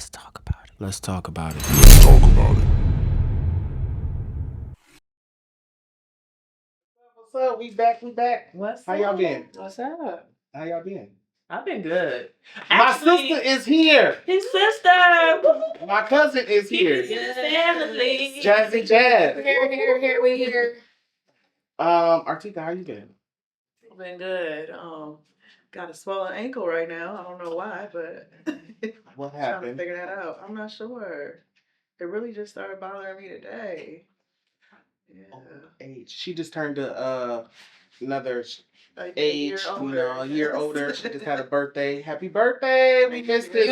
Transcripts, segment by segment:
Let's talk about it. Let's talk about it. Let's talk about it. What's up? We back. What's How up? y'all been? What's up? How y'all been? I've been good. My sister is here. His sister. My cousin is here. His family. Jazzy Jazz. Here, we here. Artika, how you been? I've been good. Got a swollen ankle right now. I don't know why, but What trying to happened? figure that out. I'm not sure. It really just started bothering me today. Yeah. Age. She just turned another Like age, a year older. She just had a birthday. Happy birthday! We missed it.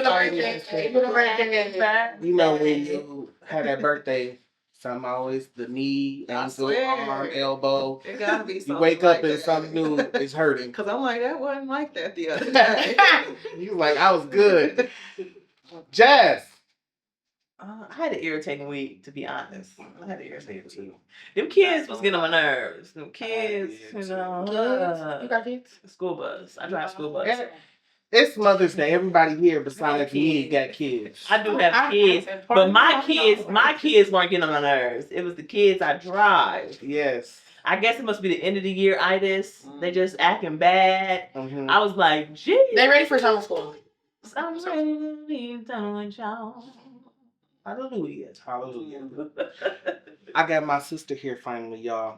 You know when you had that birthday, something always the knee, ankle, arm, elbow. It gotta be You something wake up like and that. something new is hurting. Cause I'm like, that wasn't like that the other day. You like, I was good. Jazz. I had an irritating week, to be honest. I had an irritating week. Them kids was getting on my nerves. Them kids, you know. You got kids? School bus. I drive school bus. It's Mother's Day. Everybody here besides me got kids. I do have kids, but my kids weren't getting on my nerves. It was the kids I drive. Yes. I guess it must be the end of the year itis. They just acting bad. Mm-hmm. I was like, geez. They ready for summer school? I'm ready to be done with y'all. Hallelujah. Hallelujah. I got my sister here finally, y'all.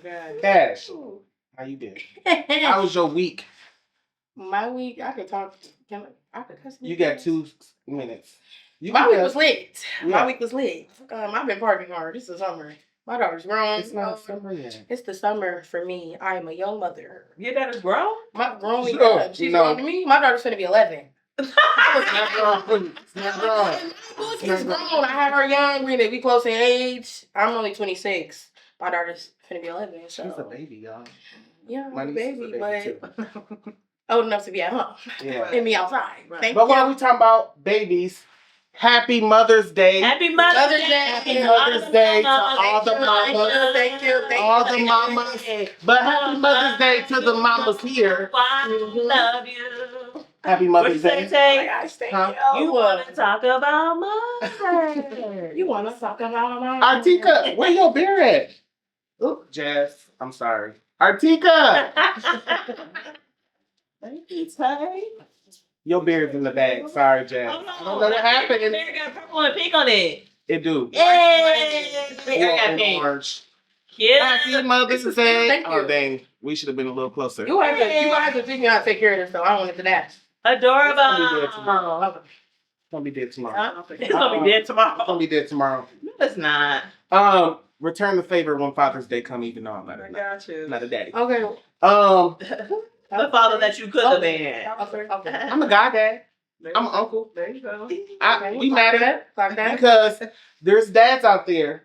God. Cash, how you been? How was your week? My week, I could talk. I could cuss. You got 2 minutes. My week was lit. Yeah. My week was lit. I've been partying hard. This is summer. My daughter's grown. It's not summer yet. It's the summer for me. I am a young mother. Your daughter's grown? My grown. Oh, She's no. grown to me. My daughter's gonna be 11. It's not grown. She's grown. I have her young. We close in age. I'm only 26. My daughter's gonna be 11. So. She's a baby, y'all. Yeah, My I'm a niece is baby, a baby, but old enough to be at home Yeah. and me outside. Right. Thank But you. while we talking about babies, Happy Mother's Day. Happy Mother's Day. Happy Mother's Day to all the mamas. Thank you. All the mamas. But happy Mother's Day to the mamas here. I love you. Happy What you Mother's say, Day. Tay? Huh? You want to talk about mother? You want to talk about my Artika, where your beer at? Ooh, Jazz, I'm sorry. Artika! Thank you, Tay. Your beer's in the bag. Sorry, Jazz. Oh, no. I don't know what happened. There got purple and pink on it. It do. Yay! I got Or pink. orange. Yeah. Happy Mother's Day. Thank you. Oh, dang. We should have been a little closer. You have to teach me how to take care of this, so I don't want it to dash. Adorable. It's gonna be dead tomorrow. It's gonna be dead It's gonna tomorrow. be dead tomorrow. No, it's not. Return the favor when Father's Day come, even though I'm not, I got you. not a daddy. Okay. The father that you could have been. Okay. I'm a goddad. There I'm you an go. uncle. There you go. We married Like that. because there's dads out there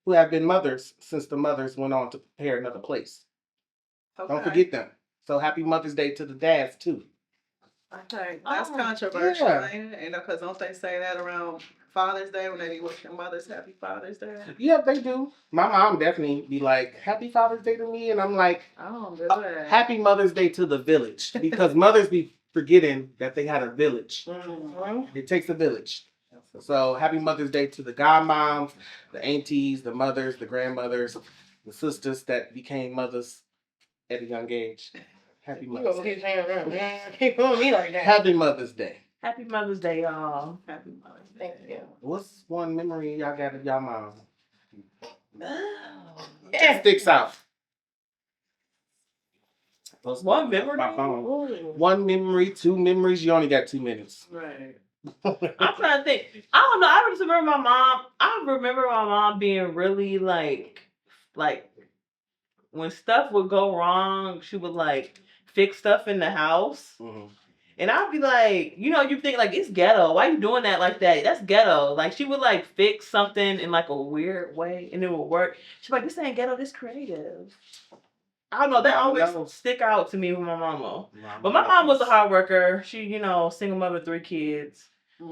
who have been mothers since the mothers went on to prepare another place. Don't Okay. forget them. So happy Mother's Day to the dads too. Okay, that's Oh, controversial, yeah. ain't it? Because don't they say that around Father's Day when they be wishing mothers Happy Father's Day? Yeah, they do. My mom definitely be like, Happy Father's Day to me. And I'm like, I don't do that. Happy Mother's Day to the village. Because mothers be forgetting that they had a village. Mhm. It takes a village. So happy Mother's Day to the godmoms, the aunties, the mothers, the grandmothers, the sisters that became mothers at a young age. Happy You Mother's gonna Day. keep saying that. Man, keep doing me like that. Happy Mother's Day. Happy Mother's Day, y'all. Happy Mother's Day. Thank you. What's one memory y'all got of y'all mom? Yeah. Sticks out. One memory? My phone. One memory, 2 memories. You only got 2 minutes. Right. I'm trying to think. I don't know. I just remember my mom. I remember my mom being really like when stuff would go wrong, she would like fix stuff in the house. Mhm. And I'd be like, you think like it's ghetto. Why you doing that like that? That's ghetto. Like she would like fix something in like a weird way and it would work. She's like, this ain't ghetto, this creative. I don't know. That always stick out to me with my mama. But my mom was a hard worker. She, single mother, 3 kids,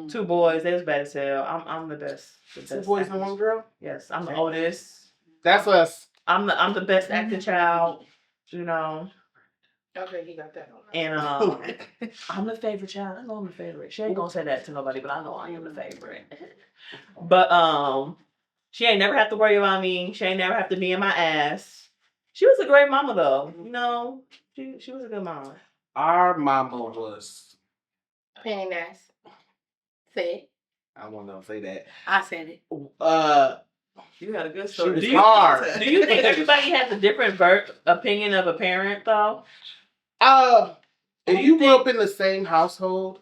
2 boys. They was bad as hell. I'm the best. The 2 best boys acting. and 1 girl? Yes, I'm the oldest. That's us. I'm the best acting child. Okay, he got that on. And I'm the favorite child. I know I'm the favorite. She ain't gonna say that to nobody, but I know I am the favorite. But she ain't never have to worry about me. She ain't never have to be in my ass. She was a great mama though. You know, she was a good mama. Our mama was. Penny nice. Say it. I won't gonna say that. I said it. You had a good She story. was hard. Do you think everybody has a different opinion of a parent though? If you grew up in the same household,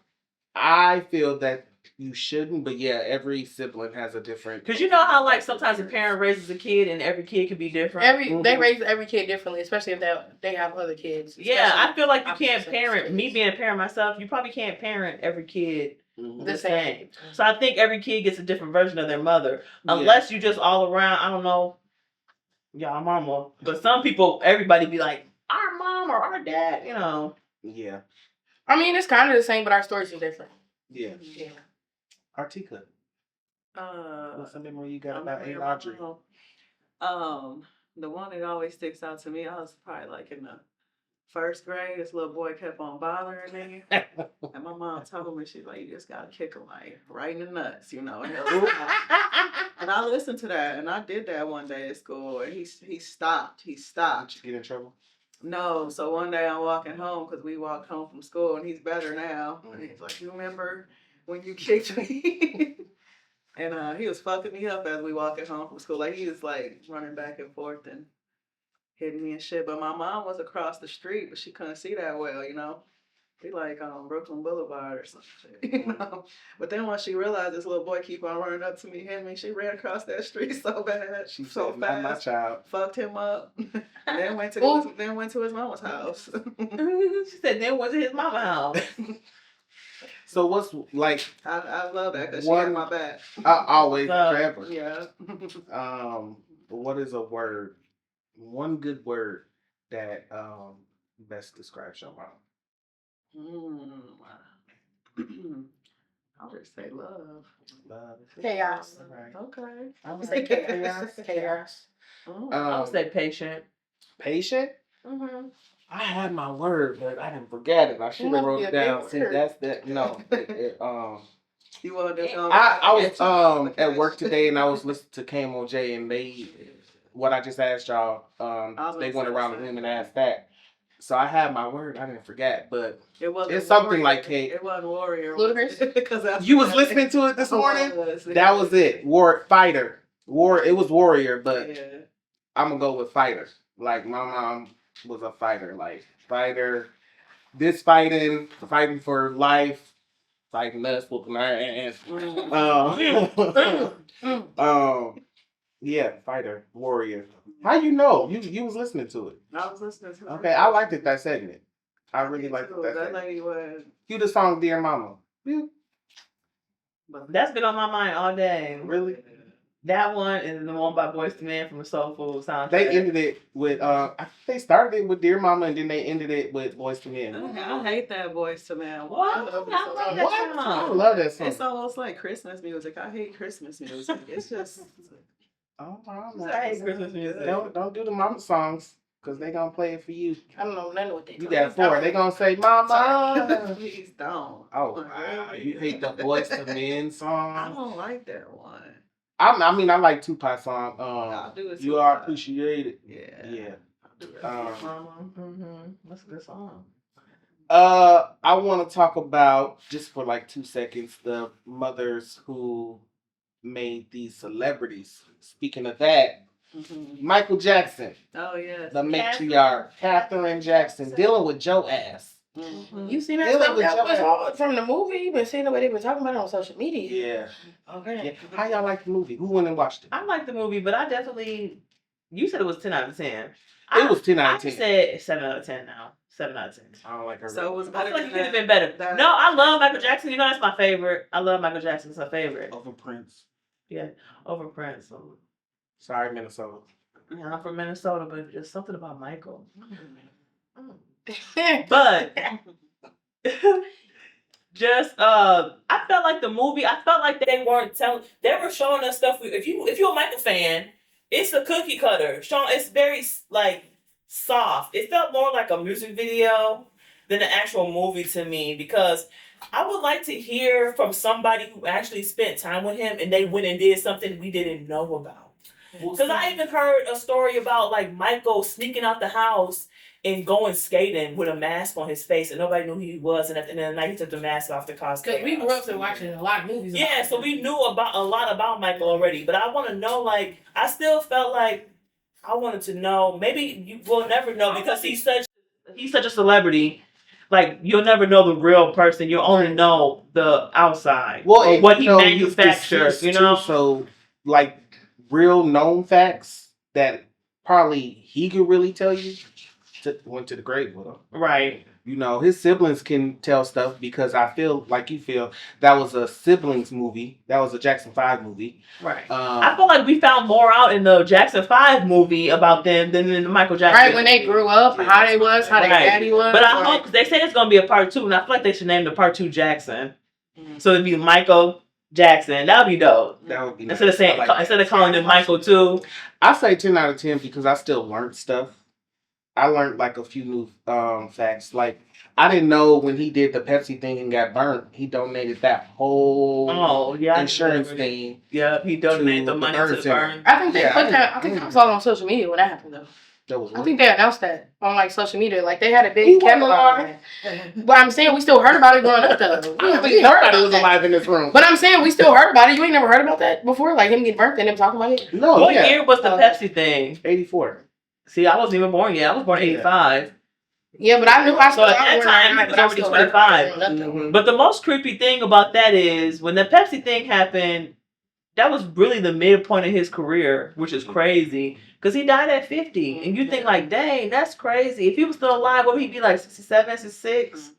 I feel that you shouldn't. But yeah, every sibling has a different. Because you know how like sometimes a parent raises a kid and every kid can be different. They raise every kid differently, especially if they have other kids. Yeah, I feel like you can't opposite parent. sex. Me being a parent myself, you probably can't parent every kid The same. So I think every kid gets a different version of their mother, unless you just all around. I don't know, y'all mama, but some people, everybody be like our mom or our dad. You know. Yeah. I mean, it's kind of the same, but our stories are different. Yeah. Yeah. Artika. What's the memory you got about Aunt Audrey? The one that always sticks out to me, I was probably like in the first grade. This little boy kept on bothering me, and my mom told me, she's like, "You just gotta kick him like right in the nuts, you know." And I listened to that, and I did that one day at school, and he stopped. He stopped. Did you get in trouble? No, so one day I'm walking home because we walked home from school, and he's better now. And he's like, "You remember when you kicked me?" And he was fucking me up as we walking home from school. Like he was like running back and forth and hitting me and shit. But my mom was across the street, but she couldn't see that well, you know. Be like Brooklyn Boulevard or some shit, you know. But then once she realized this little boy keep on running up to me, hitting me, she ran across that street so bad. She so said, fast. "Not my child." Fucked him up. And then went to his mama's house. She said, "Then went to his mama's house." So what's like? I love that because she had my back. I always forever. Yeah. What is a word? One good word that best describes your mom. I'll just say love. Love. Chaos. Right. Okay. I would say chaos. Chaos. I would say patient. Patient. Mm-hmm. I had my word, but I didn't forget it. I should have wrote it down. See, that's that. No. You want to? I was at work today and I was listening to KMOJ and they, what I just asked y'all, they went around the room and asked that. So I had my word. I didn't forget, but it's something like Kate. It wasn't warrior. Ludacris. You was listening to it this morning. That was it. Fighter. It was warrior, but yeah. I'm gonna go with fighter. Like my mom was a fighter. Like fighter. This fighting for life. Fighting us, whooping our ass. Yeah, fighter, warrior. How you know? You was listening to it. I was listening to it. Okay, I liked it, that segment. I really liked it, that segment. Lady was. You the song Dear Mama. Yeah. That's been on my mind all day. Really? That one and the one by Boyz II Men from the Soul Food soundtrack. They ended it with I think they started it with Dear Mama and then they ended it with Boyz II Men. I hate that Boyz II Men. What? I love I love that song. It's almost like Christmas music. I hate Christmas music. It's just. Oh, I hate Christmas music. Don't do the mama songs because they gonna play it for you. I don't know none of what they. You got 4. They gonna say Mama. Please don't. Oh, wow. You hate the Boyz II Men song? I don't like that one. I mean, I like Tupac's song. I'll do it. You Are Appreciated. Yeah. Yeah. That's a good song. I want to talk about, just for like 2 seconds, the mothers who made these celebrities. Speaking of that, Michael Jackson, Oh yeah. the matriarch, Katherine Jackson, dealing with Joe ass. You seen that stuff that was all from the movie? You been seeing the way they been talking about it on social media? Yeah. Okay. Yeah. How y'all like the movie? Who went and watched it? I like the movie, but I definitely. You said it was 10 out of 10. It was 10 out of 10. I said 7 out of 10 now. 7 out of 10. I don't like her. So it was I better feel like than it could have that. been better. that- No, I love Michael Jackson. You know that's my favorite. I love Michael Jackson. It's my favorite. Over Prince. Yeah, over Prince. Sorry, Minnesota. Yeah, I'm from Minnesota, but just something about Michael. But just I felt like the movie. I felt like they weren't telling. They were showing us stuff. If you're a Michael fan, it's a cookie cutter. It's very like soft. It felt more like a music video than an actual movie to me because I would like to hear from somebody who actually spent time with him and they went and did something we didn't know about. Because I even heard a story about like Michael sneaking out the house and going skating with a mask on his face and nobody knew who he was. And at the end of the night, he took the mask off to cause chaos. Because we grew up to watching a lot of movies. Yeah, so we knew about a lot about Michael already. But I want to know, like, I still felt like I wanted to know. Maybe you will never know because he's such a celebrity. Like, you'll never know the real person. You'll only know the outside. Well, or what he he's manufactures, deceased you know? too, so, like, real known facts that probably he could really tell you went to the grave with him. Right. You know, his siblings can tell stuff because I feel like you feel that was a siblings movie. That was a Jackson 5 movie. Right. I feel like we found more out in the Jackson 5 movie about them than in the Michael Jackson. Right, when they grew up, how they was, how their daddy was. But I hope, they say there's going to be a part 2, and I feel like they should name the part 2 Jackson. Mm-hmm. So it'd be Michael Jackson. That would be dope. That would be nice. Instead of calling him Michael 2. I say 10 out of 10 because I still learned stuff. I learned like a few new facts. Like, I didn't know when he did the Pepsi thing and got burnt, he donated that whole insurance thing. Yeah, he donated the money to burn. I think they put that. I think I saw it on social media when that happened though. I think they announced that on like social media. Like they had a big catalog. But I'm saying we still heard about it growing up though. We heard about it was alive in this room. But I'm saying we still heard about it. You ain't never heard about that before? Like him getting burnt and them talking about it? No. What year was the Pepsi thing? 84. See, I wasn't even born yet. I was born in 85. Yeah, but I knew I so at that time he was already 25. Mm-hmm. But the most creepy thing about that is when the Pepsi thing happened, that was really the midpoint of his career, which is crazy. Because he died at 50. And you think like, dang, that's crazy. If he was still alive, what would he be like 67, 66?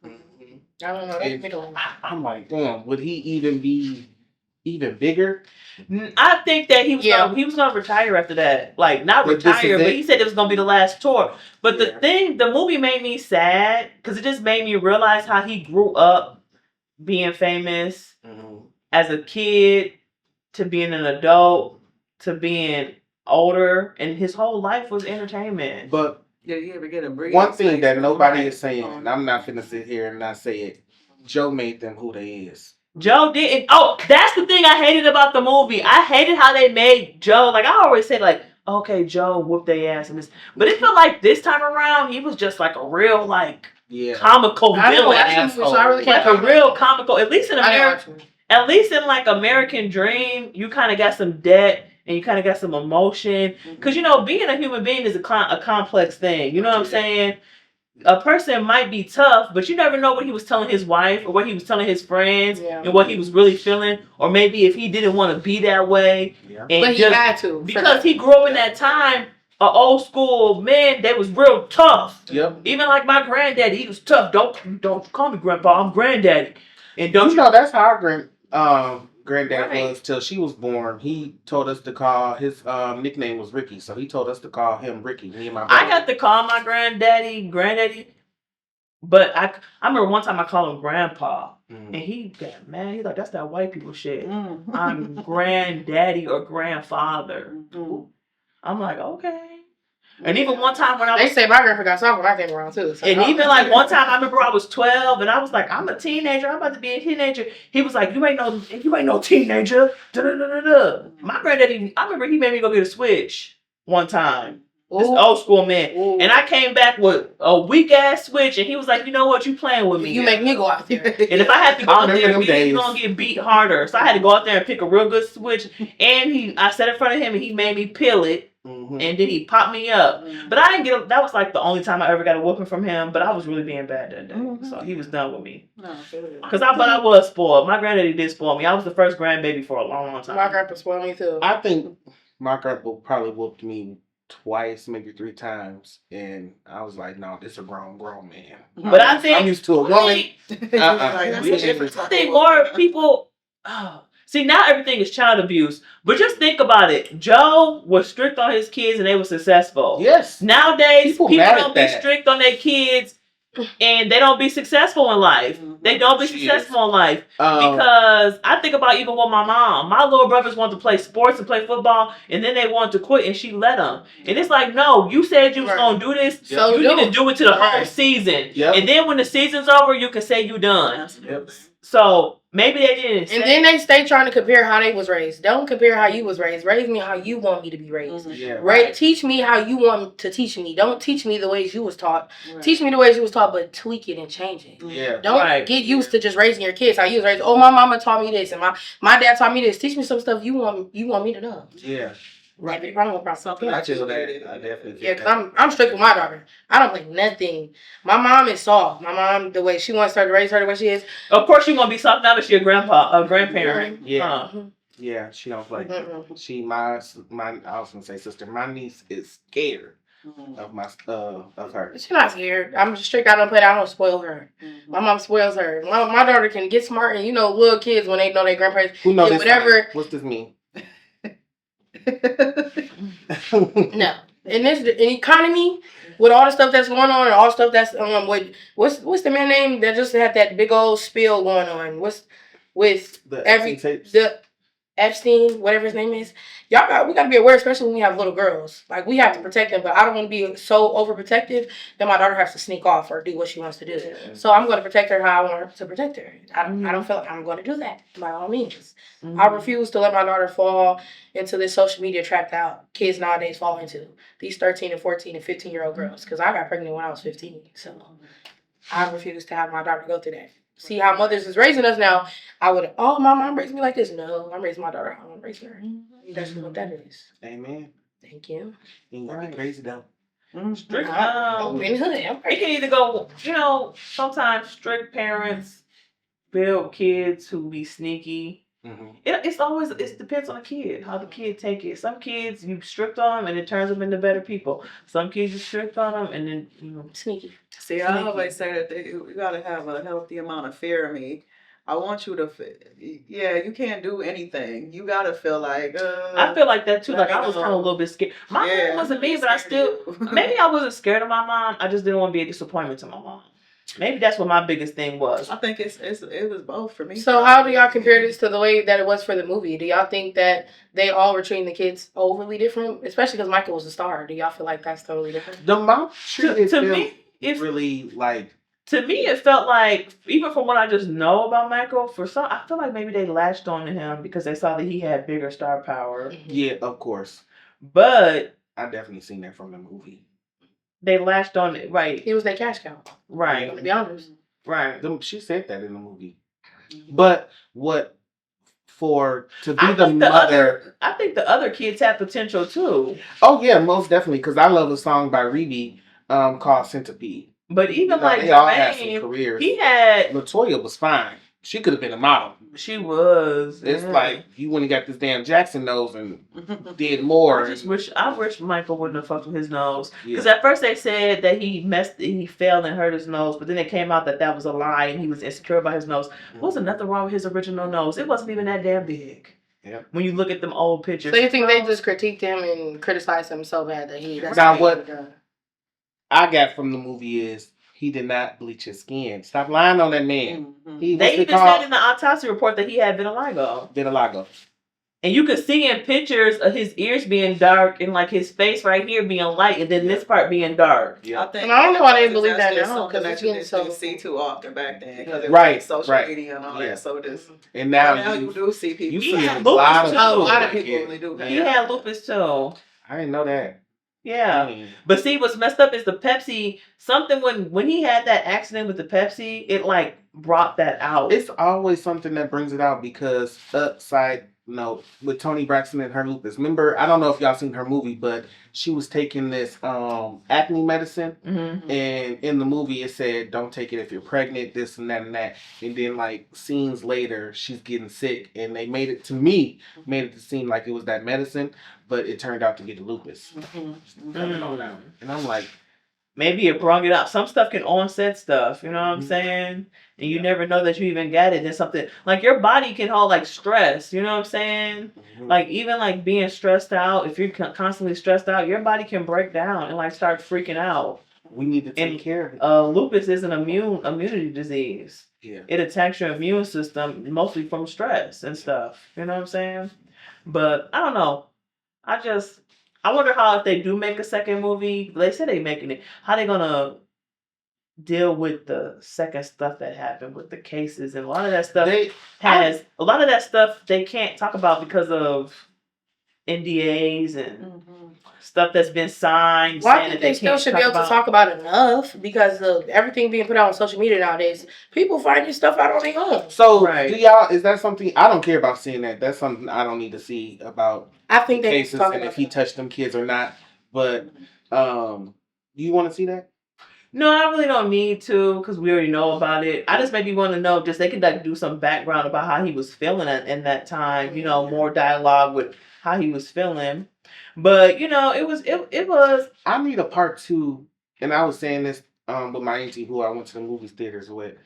I don't know. I'm like, damn, would he even be even bigger? I think that he was gonna retire after that. Like, not retire, but he said it was gonna be the last tour. But the movie made me sad because it just made me realize how he grew up being famous as a kid to being an adult to being older, and his whole life was entertainment. But you ever get a breeze? One thing that nobody is saying, and I'm not finna sit here and not say it, Joe made them who they is. Joe didn't. Oh, that's the thing I hated about the movie. I hated how they made Joe. Like, I always said, like, okay, Joe whooped their ass and this. But it felt like this time around, he was just like a real, like, comical villain asshole. So I really like a real comical, at least in America. At least in, like, American Dream, you kind of got some depth and you kind of got some emotion. Because, you know, being a human being is a complex thing. You know what I'm saying? A person might be tough, but you never know what he was telling his wife or what he was telling his friends and what he was really feeling. Or maybe if he didn't want to be that way. Yeah. And but he had to. Because he grew up in that time, an old school man that was real tough. Yep. Even like my granddaddy, he was tough. Don't call me grandpa, I'm granddaddy. And don't you know that's how our granddad was till she was born. He told us to call his nickname was Ricky, so he told us to call him Ricky. Me and my brother. I got to call my granddaddy, but I remember one time I called him grandpa, and he got mad. He's like, "That's that white people shit." I'm granddaddy or grandfather. I'm like, okay. And even one time when they say my grandpa got soft when I came around too. So and even like one time I remember I was 12 and I was like, I'm a teenager. I'm about to be a teenager. He was like, you ain't no teenager. Da-da-da-da-da. My granddaddy, I remember he made me go get a Switch one time. This old school man. Ooh. And I came back with a weak ass Switch and he was like, you know what, you playing with me. You make me go out there. And if I had to go out there, he's gonna get beat harder. So I had to go out there and pick a real good Switch. And I sat in front of him and he made me peel it. And then he popped me up. But I didn't get that was like the only time I ever got a whooping from him. But I was really being bad that day. So he was done with me. Because I was spoiled. My granddaddy did spoil me. I was the first grandbaby for a long time. My grandpa spoiled me too. I think my grandpa probably whooped me twice, maybe 3 times. And I was like, no, this is a grown man. But I think I'm used to a woman. I think more people see, now everything is child abuse. But just think about it. Joe was strict on his kids and they were successful. Yes. Nowadays, people don't be strict on their kids and they don't be successful in life. They don't be successful in life. Because I think about even with my mom. My little brothers want to play sports and play football, and then they want to quit, and she let them. And it's like, no, you said you was going to do this, so you need to do it to the whole season. Yep. And then when the season's over, you can say you done. Yep. So maybe they didn't. And then they stay trying to compare how they was raised. Don't compare how you was raised. Raise me how you want me to be raised. Yeah, right. Teach me how you want to teach me. Don't teach me the ways you was taught. Right. Teach me the ways you was taught, but tweak it and change it. Yeah. Don't get used to just raising your kids how you was raised. Oh, my mama taught me this, and my dad taught me this. Teach me some stuff you want me to know. Yeah. Right. I feel that. I definitely. Yeah, because I'm strict with my daughter. I don't play nothing. My mom is soft. My mom, the way she wants her to raise her, the way she is. Of course, she won't be soft now that she's a grandparent. Yeah. Yeah, she don't play. She I was gonna say sister. My niece is scared of her. She's not scared. I'm just strict. I don't play. I don't spoil her. My mom spoils her. My daughter can get smart, and little kids when they know their grandparents. Who know this? Whatever. What's this mean? No. In this economy, with all the stuff that's going on and all the stuff that's what's the man name that just had that big old spill going on? What's with the Epstein, whatever his name is. We gotta be aware, especially when we have little girls. Like, we have to protect them, but I don't want to be so overprotective that my daughter has to sneak off or do what she wants to do. Yeah. So I'm gonna protect her how I want her to protect her. I don't feel like I'm gonna do that by all means. I refuse to let my daughter fall into this social media trap that kids nowadays fall into. These 13 and 14 and 15-year-old girls. Because I got pregnant when I was 15. So I refuse to have my daughter go through that. See how mothers is raising us now. I would, my mom raised me like this. No, I'm raising my daughter how I'm raising her. That's what that is. Amen. Thank you. You ain't be crazy though. Strict. In the hood. It can either go. Sometimes strict parents build kids who be sneaky. It depends on the kid, how the kid take it. Some kids you strict on them and it turns them into better people. Some kids you strict on them and then sneaky. See, I always say that you gotta have a healthy amount of fear of me. I want you to, you can't do anything. You gotta feel like. I feel like that too. Like, I was kind of a little bit scared. My mom wasn't mean, but I still maybe I wasn't scared of my mom. I just didn't want to be a disappointment to my mom. Maybe that's what my biggest thing was. I think it was both for me. So how do y'all compare this to the way that it was for the movie? Do y'all think that they all were treating the kids overly different? Especially because Michael was a star. Do y'all feel like that's totally different? The mom to me, it's really like. To me, it felt like, even from what I just know about Michael, I feel like maybe they latched on to him because they saw that he had bigger star power. Yeah, of course. But I definitely seen that from the movie. They latched on it, right? He was their cash cow. Right. To be honest. Right. She said that in the movie. But to be the mother... I think the other kids have potential too. Oh, yeah, most definitely. Because I love a song by Rebe called Centipede. But even they all had some careers. LaToya was fine. She could have been a model. She was. It's like you wouldn't got this damn Jackson nose and did more. I wish Michael wouldn't have fucked with his nose. Because at first they said that he fell and hurt his nose, but then it came out that was a lie and he was insecure about his nose. Wasn't nothing wrong with his original nose. It wasn't even that damn big. Yeah. When you look at them old pictures. So you think they just critiqued him and criticized him so bad that Now what I got from the movie is he did not bleach his skin. Stop lying on that man. They even said in the autopsy report that he had vitiligo. And you could see in pictures of his ears being dark and like his face right here being light and then this part being dark. Yeah. I don't know why they believe that now. Because it's getting so see too often back then. Because it was social media and all that. So and now you do see people. He had lupus too. A lot of people really do. He had lupus too. I didn't know that. Yeah. But see, what's messed up is the Pepsi, something when he had that accident with the Pepsi, it like brought that out. It's always something that brings it out because with Toni Braxton and her lupus. Remember, I don't know if y'all seen her movie, but she was taking this acne medicine, and in the movie it said don't take it if you're pregnant, this and that and that. And then like scenes later, she's getting sick, and they made it to seem like it was that medicine, but it turned out to be the lupus. And I'm like, maybe it brought it out. Some stuff can onset stuff, you know what I'm saying? And you never know that you even got it. Then something like your body can hold like stress, you know what I'm saying? Like even like being stressed out, if you're constantly stressed out, your body can break down and like start freaking out. we need to take care of it. Lupus is an immunity disease. Yeah. It attacks your immune system mostly from stress and stuff. You know what I'm saying? But I don't know. I wonder how if they do make a second movie, they say they making it, how they gonna deal with the second stuff that happened with the cases, and a lot of that stuff they can't talk about because of NDAs and stuff that's been signed. Well, I think they still should be able to talk about enough because of everything being put out on social media nowadays. People finding stuff out on their own. So, do y'all? Is that something? I don't care about seeing that. That's something I don't need to see about. I think they cases and if he touched them kids or not. But, you want to see that? No, I really don't need to because we already know about it. I just maybe want to know just they could like do some background about how he was feeling in that time. You know, more dialogue with how he was feeling. But you know, it was. I need a part 2, and I was saying this with my auntie who I went to the movie theaters with.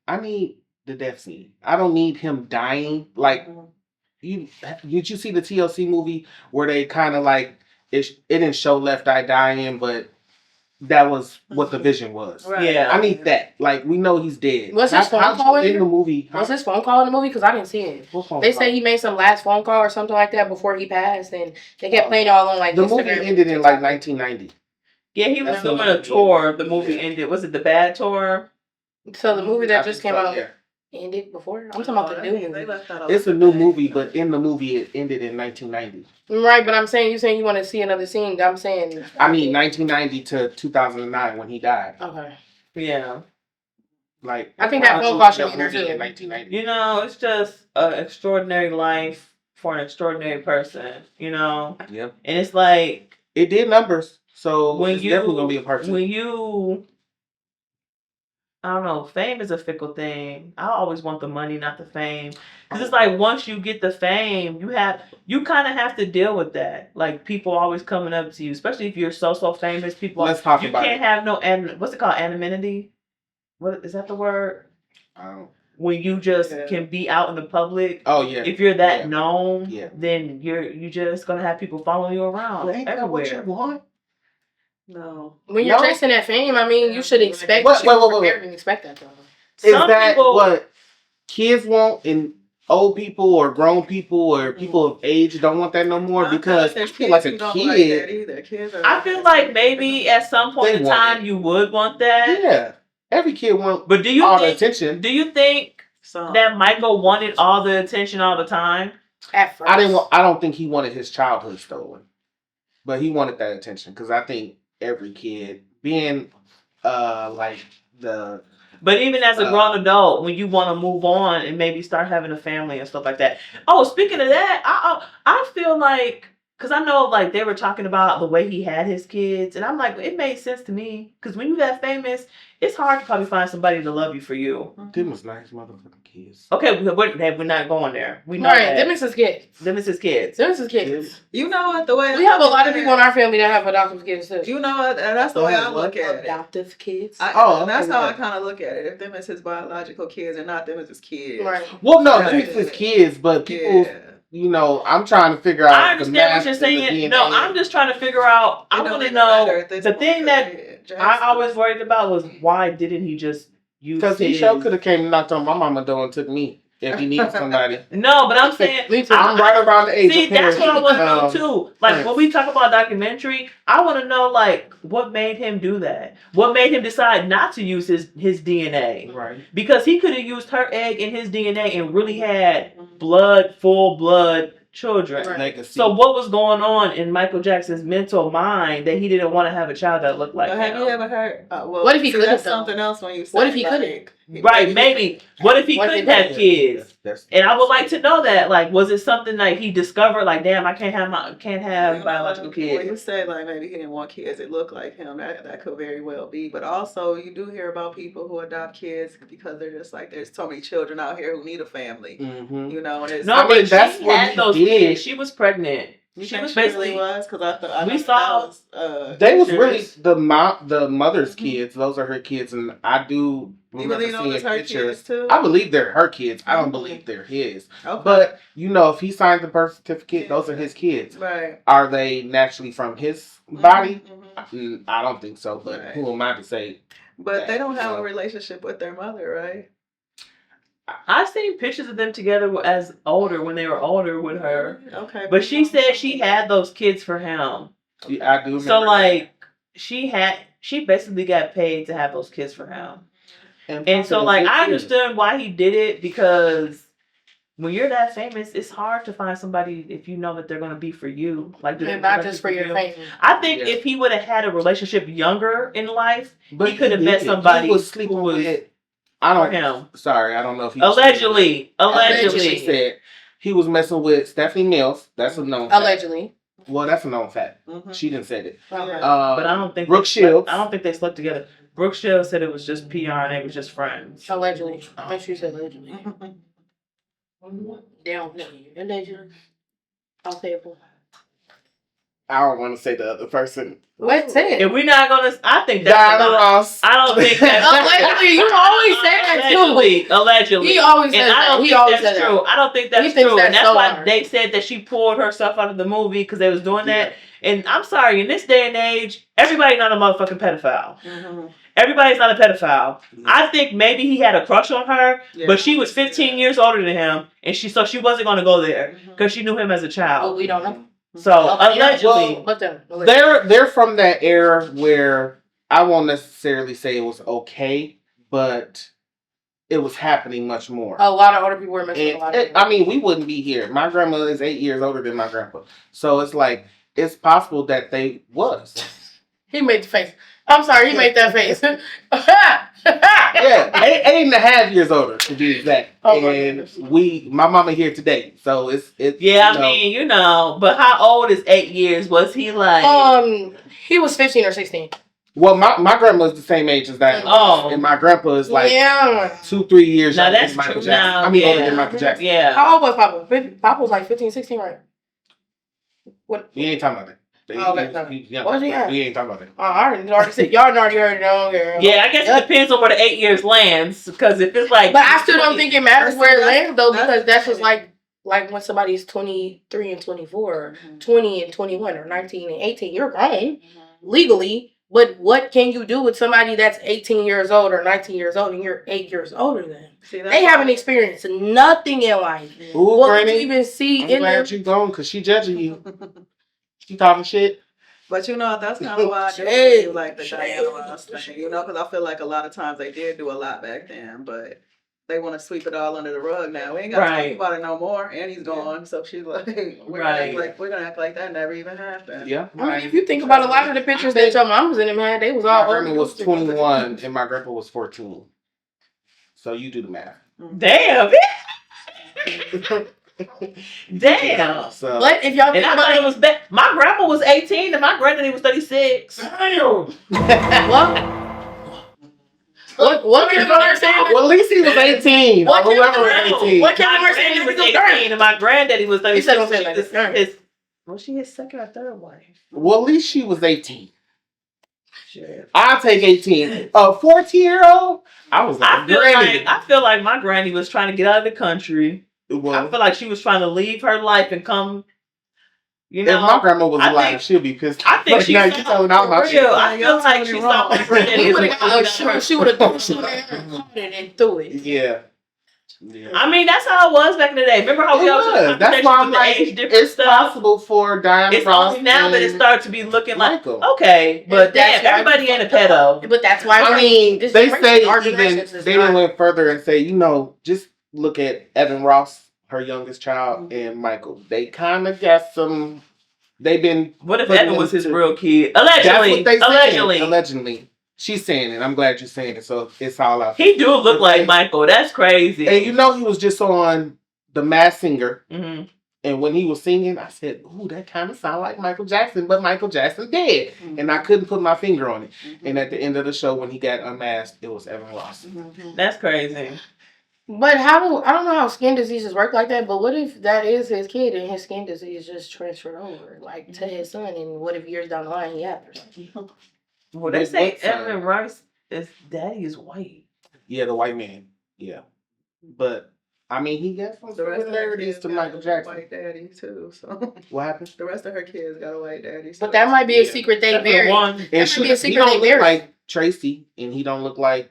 I need the death scene. I don't need him dying. Like, did you see the TLC movie where they kind of like it didn't show Left Eye dying, but that was what the vision was. Right. Yeah, I need that. Like, we know he's dead. Was his phone call in the movie? Was his phone call in the movie? Because I didn't see it. They say he made some last phone call or something like that before he passed, and they kept playing it all on like the Instagram. movie ended in like 1990. Yeah, he was doing a tour. The movie ended. Was it the Bad Tour? So the movie that just came out ended before. I'm talking about the new movie. It's a new movie, but in the movie it ended in 1990. Right, but I'm saying you want to see another scene. I'm saying 1990 to 2009 when he died. Okay. Yeah. Like, I think that phone call should be in there too. In 1990. You know, it's just an extraordinary life for an extraordinary person. You know. Yeah. And it's like it did numbers, so it's definitely gonna be a part 2. When you, I don't know, fame is a fickle thing. I always want the money, not the fame. Because it's like once you get the fame, you kind of have to deal with that. Like people always coming up to you, especially if you're so famous. People, let's talk about it. You can't have no, what's it called, anonymity? What is that the word? When you just can be out in the public. Oh yeah. If you're that known, then you just gonna have people following you around everywhere. What you want? No. When you're chasing that fame, I mean, you should expect. Wait. Expect that though. Is that what kids want and old people or grown people or people of age don't want that no more? Because I feel like a kid. I feel like maybe at some point in time you would want that. Yeah. Every kid wants but do you all think, the attention. Do you think that Michael wanted all the attention all the time? At first. I don't think he wanted his childhood stolen. But he wanted that attention because I think every kid being like the. But even as a grown adult, when you want to move on and maybe start having a family and stuff like that. Oh, speaking of that, I feel like, because I know like they were talking about the way he had his kids, and I'm like, it made sense to me. Because when you that famous, it's hard to probably find somebody to love you for you. Them was nice motherfucking kids. Okay, we're not going there. We know that. Them is his kids. Them is his kids. Them is his kids. You know what? The way we have a lot of people in our family that have adoptive kids too. You know what? And that's the way I look at it. Adoptive kids. And that's how I kind of look at it. If them is his biological kids and not them is his kids. Right. Well, no, them is his kids, but people. Yeah. You know, I'm trying to figure out. I understand what you're saying. No, I'm just trying to figure out. I want to know the thing that I always worried about was why didn't he just use? Because he sure could have came and knocked on my mama door and took me if he needed somebody. No, but I'm saying I'm right around the age. See, that's what I want to know too. Like when we talk about documentary, I want to know like what made him do that. What made him decide not to use his DNA? Right. Because he could have used her egg in his DNA and really had full blood children. Right. So what was going on in Michael Jackson's mental mind that he didn't want to have a child that looked like him? Have you ever heard? What if he could have something else when you say? What if he couldn't? Right, maybe. What if he couldn't have kids? And I would like to know that. Like, was it something like he discovered? Like, damn, I can't have biological kids. When you say like maybe he didn't want kids, it looked like him. That could very well be. But also, you do hear about people who adopt kids because they're just like there's so many children out here who need a family. Mm-hmm. You know, and it's, no, but that's what had those kids. She was pregnant. She was basically because I thought we saw they was really the mother's kids. Those are her kids, and I do You believe those are her kids too? I believe they're her kids. I don't believe they're his. Okay. But if he signed the birth certificate, those are his kids. Right. Are they naturally from his body? I don't think so. But who am I to say? But they don't have a relationship with their mother, right? I've seen pictures of them together when they were older with her. Okay. But she said she had those kids for him. Yeah, I do. So like she basically got paid to have those kids for him. And so like I understood why he did it, because when you're that famous, it's hard to find somebody if you know that they're gonna be for you. Like not just for your fame. I think if he would have had a relationship younger in life, but he could have met somebody who was sleeping with him. I don't know if he allegedly. She said he was messing with Stephanie Mills. That's a known fact. Allegedly. Well, that's a known fact. She didn't say it. But I don't think Brooke Shields. I don't think they slept together. Brooke Shields said it was just PR and they was just friends. Allegedly. Make sure you said allegedly. Down. Allegedly. I'll say it for. I don't want to say the other person. What? Say it. If we're not gonna, I think that's Diana Ross. I don't think that's allegedly. You always say that too. Allegedly. He always says that. He always says true. I don't think that's true. And that's why they said that she pulled herself out of the movie because they was doing that. And I'm sorry, in this day and age, everybody's not a motherfucking pedophile. Everybody's not a pedophile. I think maybe he had a crush on her, but she was 15 years older than him, and she wasn't going to go there because she knew him as a child. Oh, we don't know. So allegedly, they're from that era where I won't necessarily say it was okay, but it was happening much more. A lot of older people were messing with a lot of people. I mean, we wouldn't be here. My grandma is 8 years older than my grandpa, so it's like it's possible that they was. He made the face. I'm sorry, he made that face. Yeah, 8.5 years older to be exact. Oh, and my mama here today, so it's. Yeah, I mean, but how old is 8 years? Was he like? He was 15 or 16. Well, my grandma's the same age as that. Oh, and my grandpa is like 2-3 years. Now younger that's than Michael true. Jackson. Now, I mean, older than Michael Jackson. Yeah. How old was Papa? Papa was like 15, 16, right? What? We ain't talking about that. What's he at? We ain't talking about that. I already said y'all already heard it on here. Yeah, I guess it depends on where the 8 years lands. Because if it's like, but I still don't think it matters where it lands though, because that's just like when somebody's 23 and 24, 20 and 21, or 19 and 18, you're grown legally. But what can you do with somebody that's 18 years old or 19 years old and you're 8 years older than them? They haven't experienced nothing in life. Ooh, what Granny, you even see I'm in glad them? you gone because she judging you. She talking shit. But that's kind of why I do like the Diana Ross thing, because I feel like a lot of times they did do a lot back then, but they want to sweep it all under the rug now. We ain't got to talk about it no more, and he's gone, so she's like, we're gonna act like that never even happened. Yeah. I mean, if you think about a lot of the pictures that your mom was in them had, they was all. My grandma was 21 and my grandpa was 14. So you do the math. Damn. Damn. So, but if y'all think about it, was my grandma was 18 and my granddaddy was 36. Damn. What can I say? Well, at least he was 18. What whoever was 18. What can My I say? granddaddy was 18 and my granddaddy was 36. He said don't say like this. Was she his second or third wife? Well, at least she was 18. Shit. I'll take 18. A 14-year-old? I was like, I feel like my granny was trying to get out of the country. I feel like she was trying to leave her life and come. If my grandma was alive, she'd be pissed. I think she you telling out my shit. I feel like she saw my granddaddy. She would have thrown it and threw it. Yeah. I mean, that's how it was back in the day. Remember how we always had that's why I'm like, it's stuff? possible for Diana Ross. It's only now that it starts to be looking like, Michael. Okay, but damn, everybody ain't a pedo. But that's why they say even they went further and say, just look at Evan Ross, her youngest child, and Michael. They kind of got some. They've been. What if Evan was his real kid? Allegedly. That's what they Allegedly. She's saying it. I'm glad you're saying it. So it's all out. He do look like Michael. That's crazy. And he was just on The Masked Singer. Mm-hmm. And when he was singing, I said, ooh, that kind of sound like Michael Jackson, but Michael Jackson dead. Mm-hmm. And I couldn't put my finger on it. Mm-hmm. And at the end of the show, when he got unmasked, it was Evan Ross. Mm-hmm. That's crazy. But I don't know how skin diseases work like that, but what if that is his kid and his skin disease just transferred over, like, to his son, and what if years down the line he had or something? Well, they say Evan Rice's daddy is white. Yeah, the white man. Yeah. But I mean, he got some The rest of her similarities kids to got Michael a Jackson. white daddy too. So What happened? the rest of her kids got a white daddy. But that might be a Yeah. secret they Except for buried. one. That And might be a he secret don't they look buried. like Tracy, and he don't look like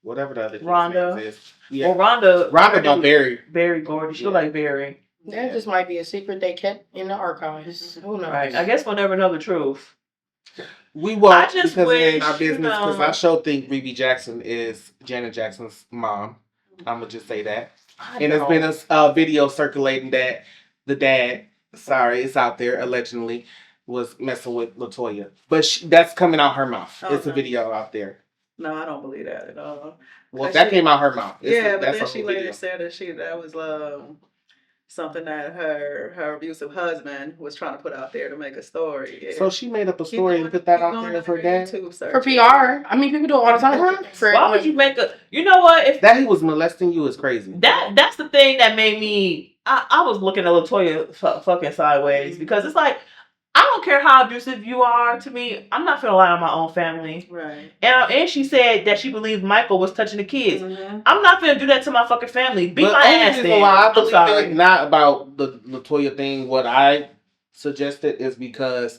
whatever the other kid's Rhonda. name is. Yeah. Well, Rhonda About Barry. Barry Gordy. She look like Barry. That just might be a secret they kept in the archives. Who knows? Right. I guess we'll never know the truth. We won't I just because it ain't our wish, you business. Because know- I sure think Ruby Jackson is Janet Jackson's mom. I'm gonna just say that. And there's been a video circulating that the dad, sorry, it's out there allegedly, was messing with LaToya, but that's coming out her mouth. Oh, It's a no. video out there. No, I don't believe that at all. Well, But that she- came out her mouth. But That's then a she whole later video. said that was something that her abusive husband was trying to put out there to make a story. So she made up a story and put that out there of her dad. For PR. I mean, people do it all the time. Why would you make a? You know what? If That he was molesting you is crazy. that's the thing that made me. I was looking at LaToya fucking sideways because it's like I don't care how abusive you are to me. I'm not gonna lie on my own family. Right. And she said that she believed Michael was touching the kids. Mm-hmm. I'm not gonna do that to my fucking family. Beat But my only ass. reason Then. why I I'm believe sorry. it, not about the LaToya thing. What I suggested is because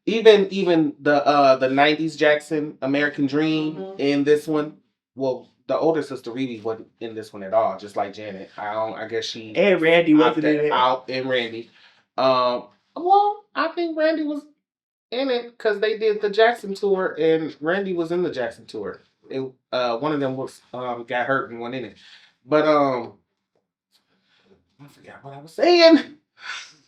even the 90s Jackson American Dream Mhm. in this one, well, the older sister Riri wasn't in this one at all, just like Janet. I guess she And Randy wasn't in it. out and Randy. Well, I think Randy was in it because they did the Jackson tour and Randy was in the Jackson tour. It one of them was got hurt and went in it. But I forgot what I was saying.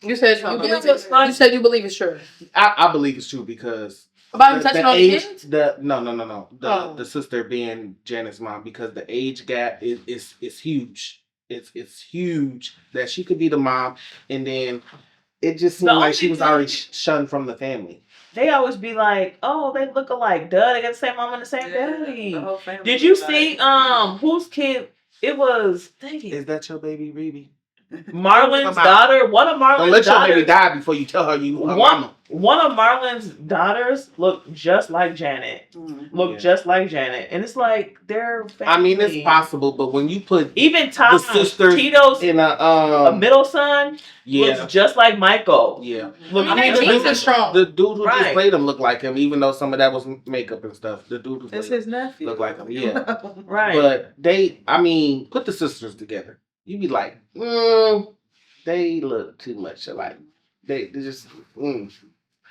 You said you believe it. You said you believe it's true. I believe it's true because About him touching all the kids? No. Oh. The sister being Janet's mom, because the age gap is huge. It's huge that she could be the mom, and then it just seemed The like she only was thing- already shunned from the family. They always be like, "Oh, they look alike. Duh, they got the same mom and the same daddy." The whole family Did you was see like- whose kid? It was dang it, Is that your baby, Riri? Marlon's daughter. One of Don't Marlon's let your baby daughters. die before you tell her you her mama. One of Marlon's daughters look just like Janet. Mhm. Look Yeah. just like Janet, and it's like they're. I mean, it's family. possible, but when you put Even Tom, sisters Tito's in a middle son yeah, looks just like Michael. yeah. Look, I mean, the Jesus dude- is strong. The dude who just Right. played him looked like him, even though some of that was makeup and stuff. The dude who It's played his nephew. Look like him, yeah. right. But put the sisters together. You be like, they look too much alike. They just, And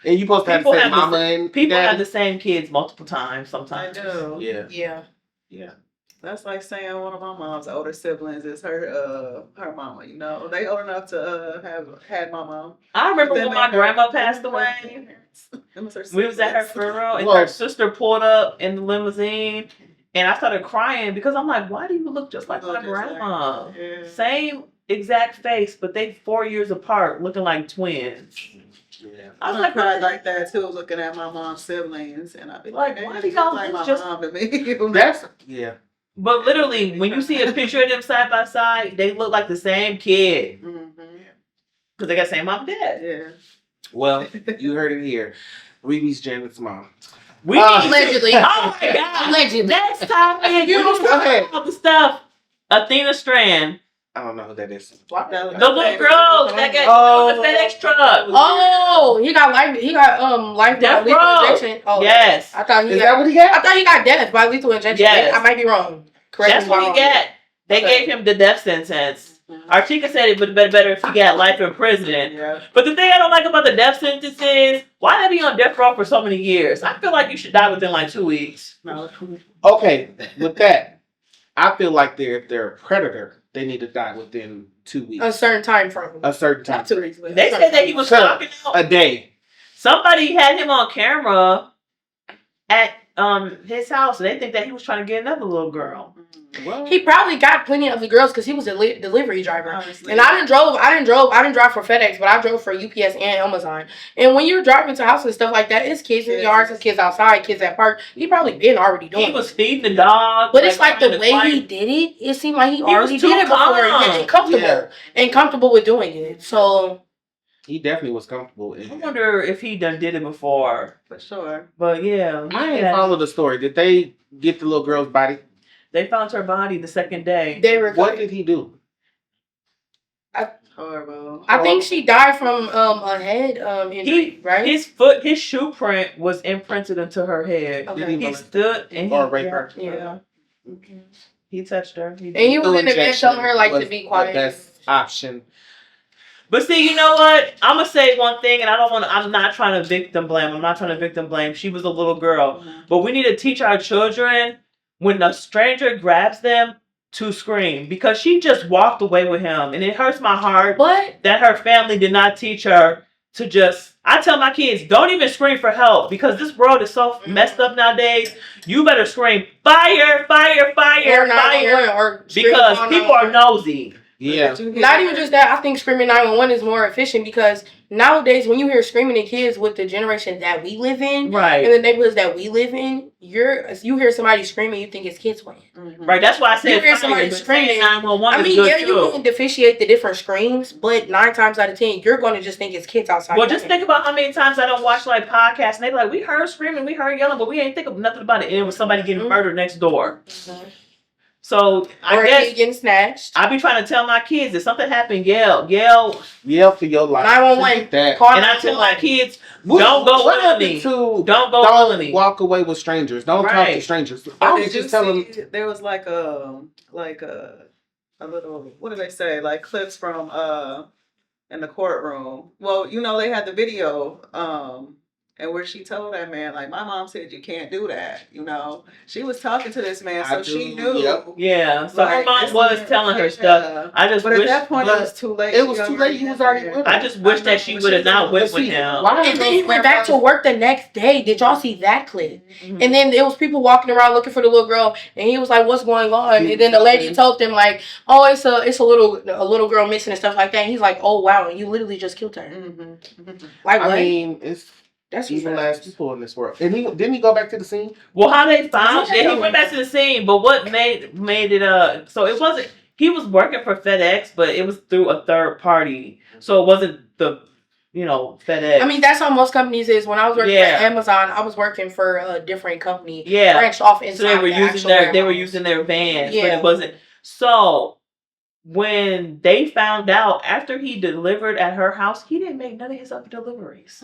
you supposed to have People to say have the- mama and People daddy. have the same kids multiple times I sometimes. do. Yeah, Yeah. yeah. That's like saying one of my mom's older siblings is her mama. You know, they old enough to have had my mom. I remember Them when my and her- grandma passed them and her away. parents. Them was her We was at her siblings. funeral, and Whoa. her sister pulled up in the limousine, and I started crying because I'm like, "Why do you look just like Look my just like grandma? her, yeah. Same exact face, but they 4 years apart, looking like twins." Yeah. I was I like, cried "What like that too, looking at my mom's siblings, and I'd be Like, like, why "Hey, do you y'all like my just- mom to me?" That's yeah. But literally, when you see a picture of them side by side, they look like the same kid Mhm. because they got the same mom and dad. Yeah. Well, you heard it here. Riri's Janet's mom. We need to- Allegedly. Oh my god! Allegedly. Next time, man, You you go ahead. about the stuff. Athena Strand, I don't know who that is. the little girl that got on the FedEx truck. Oh, he got life by Death lethal row. injection. Oh, Yes. I thought he Is got that what he got? I thought he got death by lethal injection. Yes. I might be wrong. Correct That's me if I'm what he wrong. got. They Okay. gave him the death sentence. Mhm. Artika said it would have been better if he got life in prison. Yeah. But the thing I don't like about the death sentence is, why they be on death row for so many years? I feel like you should die within like 2 weeks. No. Okay, with that, I feel like if they're a predator, they need to die within 2 weeks. A certain time frame. A certain time. Not 2 weeks. but a They certain said that he time. was Shut talking out. A day. Somebody had him on camera at his house, and they think that he was trying to get another little girl. What? He probably got plenty of the girls because he was a delivery driver. Honestly. And I didn't drive for FedEx, but I drove for UPS and Amazon. And when you're driving to houses and stuff like that, it's kids in the yards, it's kids outside, kids at park. He probably been already doing He it. was feeding the dog. But it's like the trying to way fight. he did it, it seemed like he was already too did it before. calm. And comfortable. Yeah. And comfortable with doing it. So He definitely was comfortable. I wonder if he done did it before. For sure. But yeah. I didn't follow the story. Did they get the little girl's body? They found her body the second day. What did he do? Horrible. I think she died from a head injury, right? His shoe print was imprinted into her head. Okay. He stood and rape her. Yeah. He touched her. And he was in the bed telling her like to be quiet. The best option. But see, you know what? I'm gonna say one thing, and I'm not trying to victim blame. She was a little girl, but we need to teach our children when a stranger grabs them to scream, because she just walked away with him, and it hurts my heart that her family did not teach her to just. I tell my kids, don't even scream for help, because this world is so messed up nowadays. You better scream fire, fire, fire, fire, because people are nosy. Yeah. Not even just that. I think screaming 911 is more efficient, because nowadays when you hear screaming at kids with the generation that we live in, right, in the neighborhoods that we live in, you hear somebody screaming, you think it's kids playing. Right. That's why I said you hear somebody screaming 911. I mean, yeah, you can differentiate the different screams, but 9 times out of 10, you're going to just think it's kids outside. Well, just think about how many times I don't watch like podcasts, and they be like, we heard screaming, we heard yelling, but we ain't think of nothing about it. And it was somebody getting murdered next door. So I guess getting snatched. I be trying to tell my kids, if something happened, yell for your life. 911. And I tell my kids, don't go willingly. Don't go willingly. Walk away with strangers. Don't talk to strangers. I was just telling them. There was like a little, what did they say? Like clips from in the courtroom. Well, you know, they had the video and where she told that man, like, my mom said you can't do that. You know, she was talking to this man, so she knew. Yep. Yeah. So her mom was telling her stuff. But at that point, it was too late. It was too late. He was already with her. I just wish that she would have not went with him. And then he went back to work the next day. Did y'all see that clip? Mm-hmm. And then there was people walking around looking for the little girl, and he was like, "What's going on?" And then the lady told them like, "Oh, it's a little girl missing and stuff like that." And he's like, "Oh wow, and you literally just killed her." Mm-hmm. Like what? I mean, that's evil ass people in this world. And didn't he go back to the scene? Well, how they found it? He went back to the scene, but what made it so it wasn't. He was working for FedEx, but it was through a third party, so it wasn't the FedEx. I mean, that's how most companies is. When I was working at Amazon, I was working for a different company. Yeah, branched off inside. So they were using their vans, but it wasn't. So when they found out after he delivered at her house, he didn't make none of his other deliveries.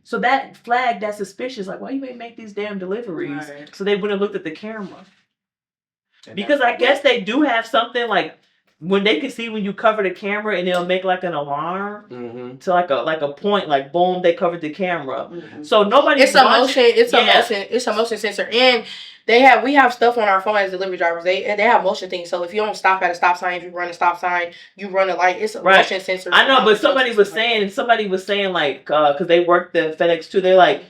So that flagged that suspicious. Like, why you ain't make these damn deliveries? Right. So they wouldn't have looked at the camera. Because I guess they do have something like when they can see when you cover the camera and it'll make like an alarm to like a point, like boom, they covered the camera. So nobody. It's a motion sensor, and we have stuff on our phone as delivery drivers. They have motion things. So if you don't stop at a stop sign, if you run a stop sign, you run a light. It's a motion sensor. I know, but somebody was saying like because they work the FedEx too. They're like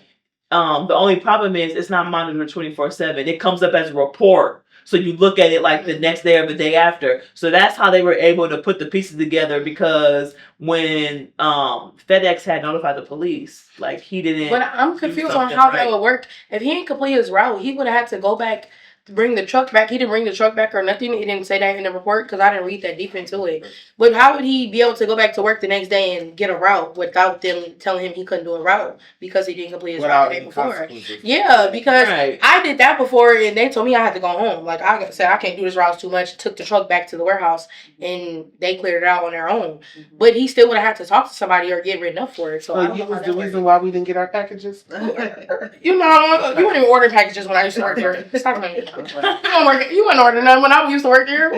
the only problem is it's not monitored 24/7. It comes up as a report. So you look at it like the next day or the day after. So that's how they were able to put the pieces together, because when FedEx had notified the police, like he didn't. But I'm confused on how that would work. If he didn't complete his route, he would have had to go back to bring the truck back. He didn't bring the truck back or nothing. He didn't say that in the report because I didn't read that deep into it. But how would he be able to go back to work the next day and get a route without them telling him he couldn't do a route because he didn't complete his route the day before? Yeah, because I did that before and they told me I had to go home. Like I said, I can't do this route too much. Took the truck back to the warehouse and they cleared it out on their own. But he still would have had to talk to somebody or get written up for it. So I don't know was the reason why we didn't get our packages. You weren't even ordering packages when I used to work there. Stop playing. You weren't ordering none when I used to work there.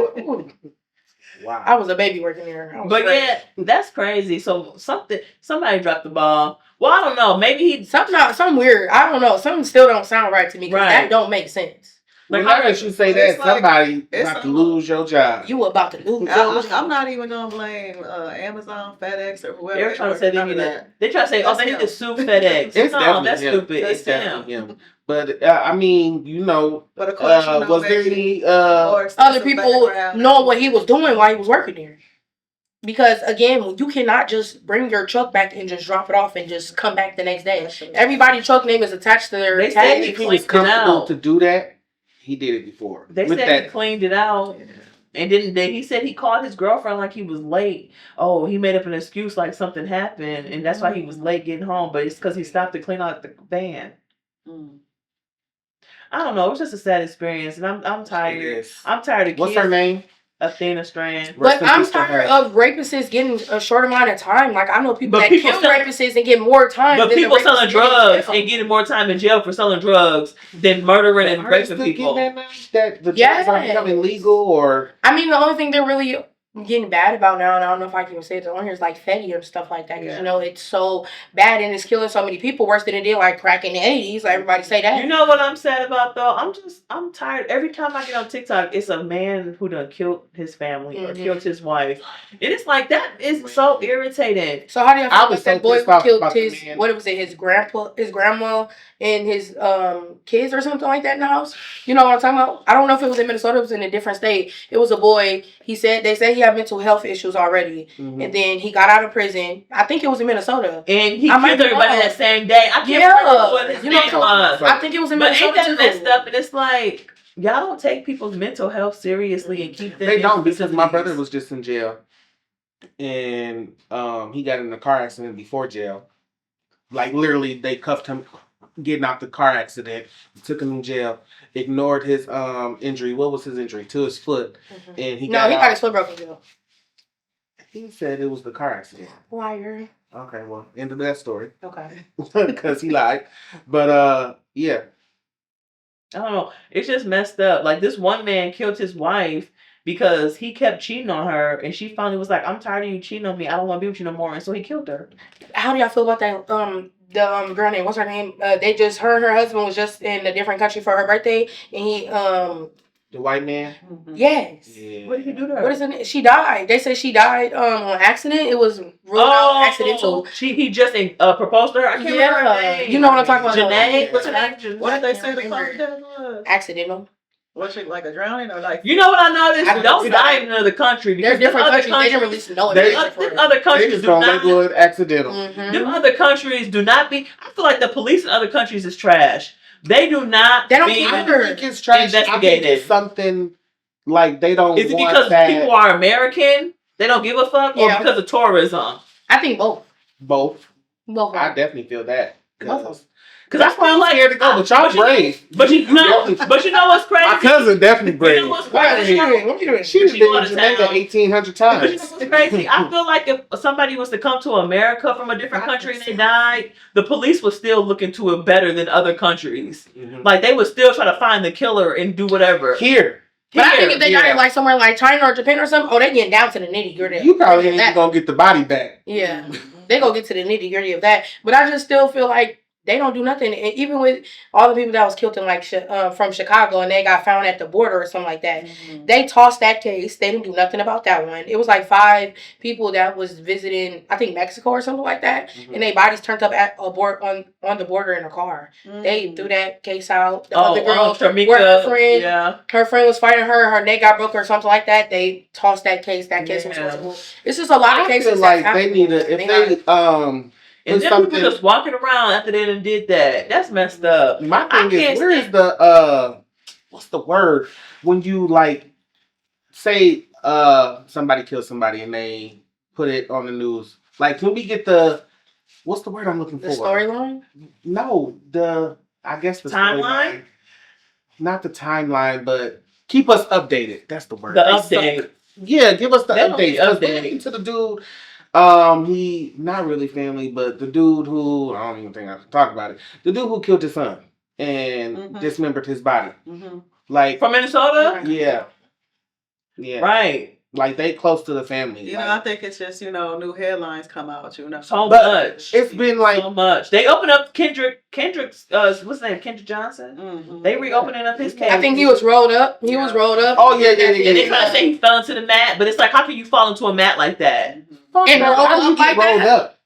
Wow. I was a baby working there. But crazy. Yeah, that's crazy. So somebody dropped the ball. Well, I don't know. Maybe something weird. I don't know. Something still don't sound right to me because that don't make sense. Like, how did you say that? Somebody about to lose your job. You about to lose. I'm not even gonna blame Amazon, FedEx, or whoever. They're trying to say they try to say, they need to sue FedEx. That's stupid. It's them. But I mean, but of course, was there any other people knowing what he was doing while he was working there? Because again, you cannot just bring your truck back and just drop it off and just come back the next day. Everybody's truck name is attached to their tag. If he was comfortable to do that, he did it before. They said he cleaned it out. And he said he called his girlfriend like he was late. Oh, he made up an excuse like something happened, and that's why he was late getting home. But it's because he stopped to clean out the van. I don't know. It was just a sad experience, and I'm tired. Yes. I'm tired of What's kids. her name? Athena Strand. But I'm tired of rapists getting a short amount of time. Like, I know people that kill rapists and get more time. But people selling drugs and getting more time in jail for selling drugs than murdering and raping people. That the drugs are becoming legal, or I mean, the only thing they're really getting bad about now, and I don't know if I can even say it on here, is like Fetty and stuff like that. Because you know it's so bad and it's killing so many people worse than it did like crack in the 80s. Like, everybody say that. You know what I'm sad about though? I'm tired. Every time I get on TikTok, it's a man who done killed his family or killed his wife. And it's like that is so irritating. So how do you feel about that boy who killed his what was it, his grandma and his kids or something like that in the house? You know what I'm talking about? I don't know if it was in Minnesota, it was in a different state. It was a boy. They said he had mental health issues already. And then he got out of prison. I think it was in Minnesota. And he killed everybody that same day. I can't remember what his name was. I think it was in Minnesota. But ain't that messed up? And it's like, y'all don't take people's mental health seriously and keep them. They don't, because my brother was just in jail. And he got in a car accident before jail. Like, literally, they cuffed him getting out the car accident, took him in jail, ignored his injury. What was his injury? To his foot. And he got his foot broken too. He said it was the car accident. Liar. Okay, well, end of that story. Okay. Because he lied. But yeah. I don't know. It's just messed up. Like, this one man killed his wife because he kept cheating on her, and she finally was like, I'm tired of you cheating on me. I don't want to be with you no more. And so he killed her. How do y'all feel about that? The girl name, what's her name? Her and her husband was just in a different country for her birthday, and he the white man? Yes. Yeah. What did he do to her? What is it? She died. They said she died on accident. It was ruled out accidental. He just proposed to her? I can't remember her name. You know what I'm talking about. Janae? What's her name? What did they say the cause of death was? Accidental. Was it like a drowning or like... You know what I noticed? Don't die in another country. There's different countries. They didn't release no information. Other countries do not... label it accidental. Them other countries do not be... I feel like the police in other countries is trash. They do not They don't be I think it's trash. investigated. I think it's something like they don't Is it because people are American? They don't give a fuck? Or because of tourism? I think both. Both. Both. I definitely feel that. Because I feel like scared to go, but y'all brave. But you know what's crazy? My cousin definitely brave. You know what's crazy? What you doing? She's been in Jamaica 1,800 times. But you know what's crazy? I feel like if somebody was to come to America from a different country and they died, the police would still look into it better than other countries. Like, they would still try to find the killer and do whatever. But I think if they died like somewhere like China or Japan or something, they getting down to the nitty gritty. You probably ain't even gonna get the body back. Yeah, they gonna get to the nitty gritty of that. But I just still feel like they don't do nothing. And even with all the people that was killed in like from Chicago and they got found at the border or something like that, they tossed that case. They didn't do nothing about that one. It was like 5 people that was visiting, I think Mexico or something like that, and their bodies turned up at on the border in a car. They threw that case out. The other girl, her friend was fighting her. Her neck got broken or something like that. They tossed that case. That case was horrible. It's just a lot of cases. Like they need to and then people just walking around after they done did that. That's messed up. My thing is, where is the what's the word when you like say somebody killed somebody and they put it on the news? Like, can we get what's the word I'm looking for? The storyline? No, I guess the timeline. Not the timeline, but keep us updated. That's the word. The update. Yeah, give us the update. Update To the dude. He not really family, but the dude who I don't even think I can talk about it. The dude who killed his son and dismembered his body, like from Minnesota. Yeah, right. Like they close to the family. You know, I think it's just new headlines come out. So much. It's been like so much. They opened up Kendrick's what's his name? Kendrick Johnson. They reopening up his case. I think he was rolled up. Oh yeah. And they trying to say he fell into the mat, but it's like, how can you fall into a mat like that? And how you get rolled up?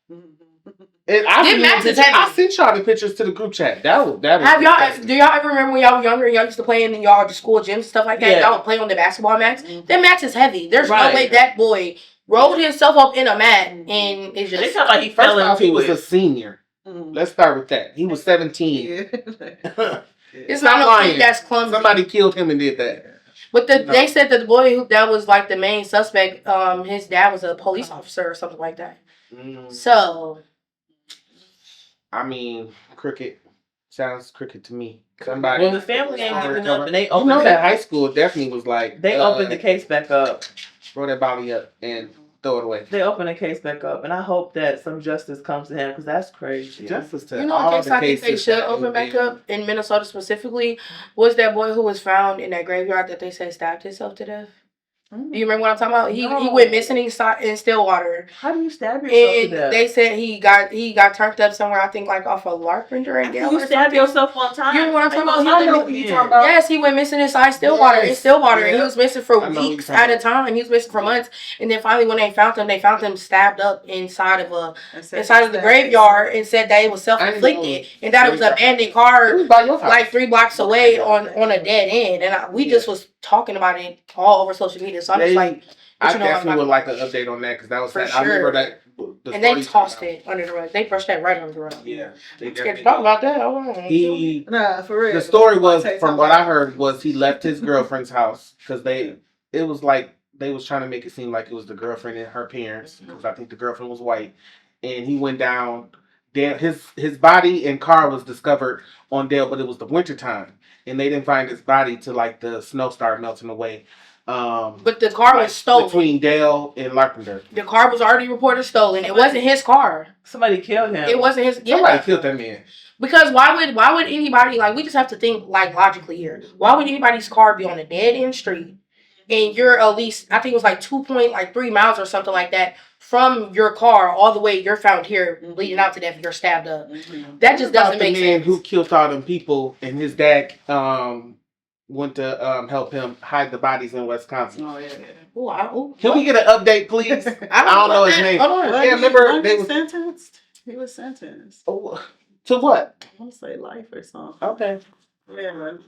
And I sent y'all the pictures to the group chat. That was do y'all ever remember when y'all were younger and y'all used to play in y'all school gyms and stuff like that? Y'all would play on the basketball mats. That mats is heavy. There's no way that boy rolled himself up in a mat and it's just. It sounds like he fell into he was a senior. Let's start with that. He was 17. It's not lying. That's clumsy. Somebody killed him and did that. But they said that the boy that was like the main suspect, his dad was a police officer or something like that. So, I mean, crooked. sounds crooked to me. Well, Somebody. the family ain't giving up, and they You opened. know that high school definitely was like. They opened the case back up. Throw that body up and throw it away. They opened the case back up, and I hope that some justice comes to him because that's crazy. Justice to You know, all a case the I think they cases should that open back been- up in Minnesota specifically was that boy who was found in that graveyard that they said stabbed himself to death. Do you remember what I'm talking about? He went missing in Stillwater. How do you stab yourself to And death? they said he got turned up somewhere, I think like off of Larpenteur and Dale. You stabbed yourself one time. You know what I'm talking about? I know what you're talking about. Yes, he went missing inside Stillwater. Yes. In Stillwater. And Yeah. he was missing for I know what weeks you're at talking a time. He was missing for months. And then finally when they found him stabbed up inside of the graveyard and said that it was self-inflicted and that it was an abandoned car It was by your house. like 3 blocks away on a dead end. And we just was talking about it all over social media. So I'm just like, I you know, definitely would like an update on that because that was For I remember sure. that. and they tossed it under the rug. They brushed that right under the rug. Yeah, they Scared to talk about that. Nah, for real. The story was, I'll tell you from something. what I heard, was he left his girlfriend's house because it was like they was trying to make it seem like it was the girlfriend and her parents because I think the girlfriend was white, and he went down. His body and car was discovered on Dale, but it was the winter time, and they didn't find his body till like the snow started melting away. But the car was stolen. Between Dale and Larpenteur. The car was already reported stolen. It wasn't his car. Somebody killed him. It wasn't his. Somebody killed that man. Because why would anybody, like, we just have to think like logically here. Why would anybody's car be on a dead end street and you're at least, I think it was like 2.3 miles or something like that from your car all the way you're found here bleeding out to death, you're stabbed up. That just doesn't make sense. The man sense. who killed all them people and his dad went to help him hide the bodies in Wisconsin. Oh yeah. Can we get an update, please? I don't know his name. Hold on. Yeah, remember they they was was sentenced. He was sentenced. to what? I want to say life or something. Okay. Yeah, man.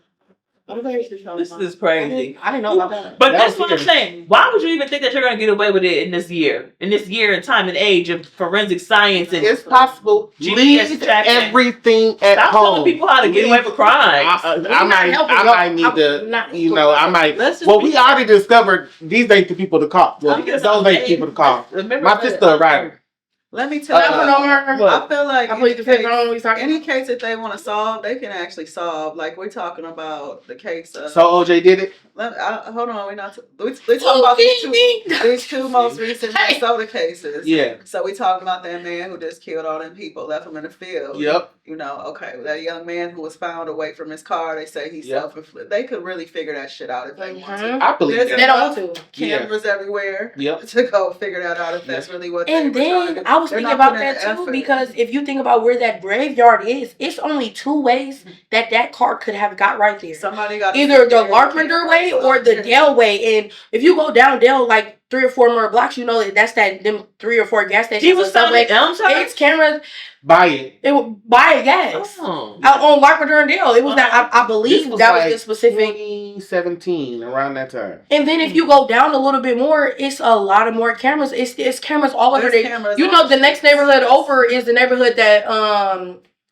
This is crazy. I didn't know about that. But That that's was what I'm weird. saying. Why would you even think that you're going to get away with it in this year and time and age of forensic science and It's possible. GPS Leave tracking. everything at Stop home. telling people how to get away with crimes. I might need to. I might. Let's just Well, be- we already discovered these ain't the people to call. Well, Because those ain't people to call. Remember My sister a writer. Let me tell you. What? I feel like I put the fifth on when we talking. any case that they want to solve, they can actually solve. Like we're talking about the case of. So OJ did it. Hold on, we're not. We're talking about these two most recent Minnesota cases. Yeah. So we talking about that man who just killed all them people, left them in the field. Yep. You know, okay, that young man who was found away from his car. They say he self-inflicted. They could really figure that shit out if they want to. I believe There's that. They don't want to. Cameras everywhere. Yep. To go figure that out if that's really what. And they were trying to then do. I was They're thinking not about putting in that the too effort. because if you think about where that graveyard is, it's only 2 ways that car could have got right there. Somebody got Either the Larpenteur way or the Dale way. And if you go down Dale like 3 or 4 more blocks, you know that them 3 or 4 gas stations. He was found at Elmshurst? It's cameras. Buy it. It would buy gas. Oh. Out on Larpenteur and Dale. It was that I believe This was that like was the specific. 2017, around that time. And then if you go down a little bit more, it's a lot of more cameras. It's cameras all over There's there. cameras You all know, over the next neighborhood over is the neighborhood that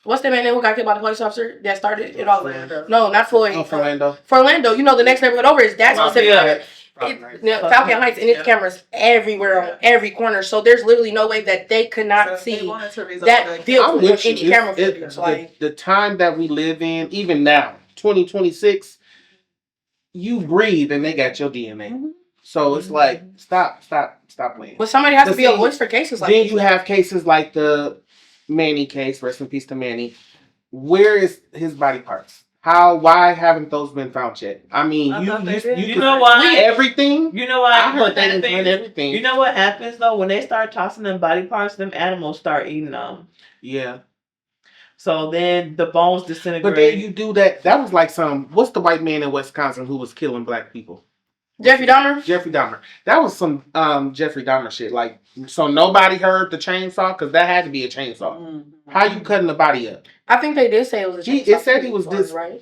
what's that man name who got killed by the police officer that started it all? No, not Floyd. Oh, Orlando. Orlando. You know, the next neighborhood over is that specific. Yeah. Falcon Heights, and it's cameras everywhere on every corner. So there's literally no way that they could not see that vehicle with any camera footage. Like the time that we live in, even now, 2026, you breathe and they got your DNA. So it's like, stop playing. But somebody has to be a see, voice for cases like then this. you have cases like the Manny case, rest in peace to Manny. Where is his body parts? Why haven't those been found yet? I mean, you know why? Everything. You know why? I heard they didn't find everything. You know what happens though? When they start tossing them body parts, them animals start eating them. Yeah. So then the bones disintegrate. But then you do that. That was like what's the white man in Wisconsin who was killing black people? Jeffrey Dahmer? Jeffrey Dahmer. That was some Jeffrey Dahmer shit. Like, so nobody heard the chainsaw? Because that had to be a chainsaw. Mm-hmm. How you cutting the body up? I think they did say it was a chainsaw. It said he was right?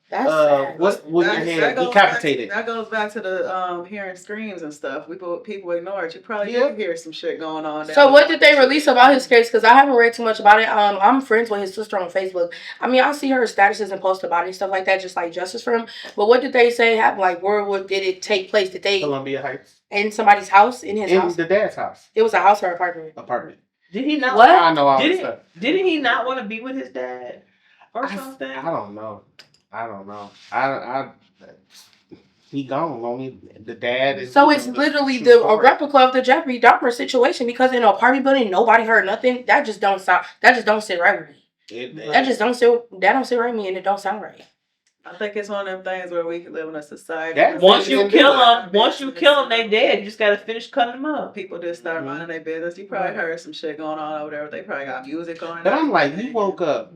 That's sad. What's with your head? Decapitated. That goes back to the hearing screams and stuff. People ignore it. You probably did hear some shit going on. So what did they release about his case? Because I haven't read too much about it. I'm friends with his sister on Facebook. I mean, I see her statuses and post about it and stuff like that, just like justice for him. But what did they say happened? Like, did it take place? Did they Columbia Heights in somebody's house? In his house? In the dad's house. It was a house or apartment? Apartment. Did he not? What? I know all this stuff. Didn't he not want to be with his dad? or something. I don't know. He gone, homie. The dad is. So it's literally a replica of the Jeffrey Dahmer situation because in an apartment building nobody heard nothing. That just don't sit right with me. That don't sit right with me, and it don't sound right. I think it's one of them things where we can live in a society. Once you kill them, they dead. You just gotta finish cutting them up. People just start minding their business. You probably heard some shit going on over there. They probably got music on. But I'm like, you woke up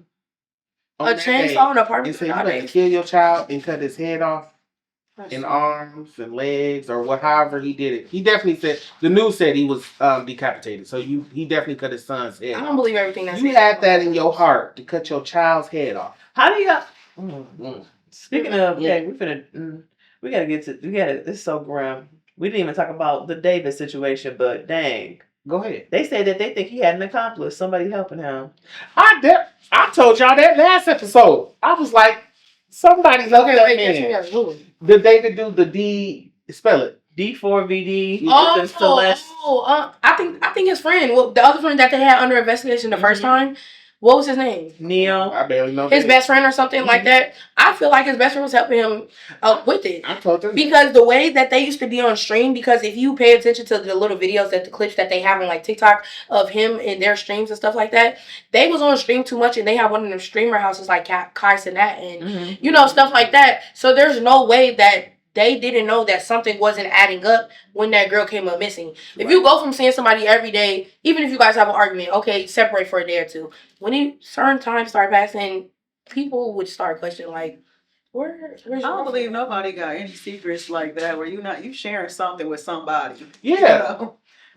a chainsaw in an apartment and said you better kill your child and cut his head off and arms and legs or however he did it. He definitely said the news said he was decapitated. So he definitely cut his son's head. I don't believe everything that you had that in your heart to cut your child's head off. How do you? Speaking of, we gotta get to. It's so grim. We didn't even talk about the David situation, but dang. Go ahead. They said that they think he had an accomplice, somebody helping him. I told y'all that last episode. I was like, somebody's looking at me. Did David do the D? Spell it. D4VD. I think his friend, the other friend that they had under investigation the first time. What was his name? Neo. I barely know his best friend or something like that. I feel like his best friend was helping him with it. I told them because the way that they used to be on stream. Because if you pay attention to the little videos the clips that they have on like TikTok of him in their streams and stuff like that, they was on stream too much, and they have one of them streamer houses like Kai Cenat and stuff like that. So there's no way that they didn't know that something wasn't adding up when that girl came up missing. Right. If you go from seeing somebody every day, even if you guys have an argument, okay, separate for a day or two. When certain times start passing, people would start questioning, like, where's I don't believe nobody got any secrets like that where you sharing something with somebody. Yeah.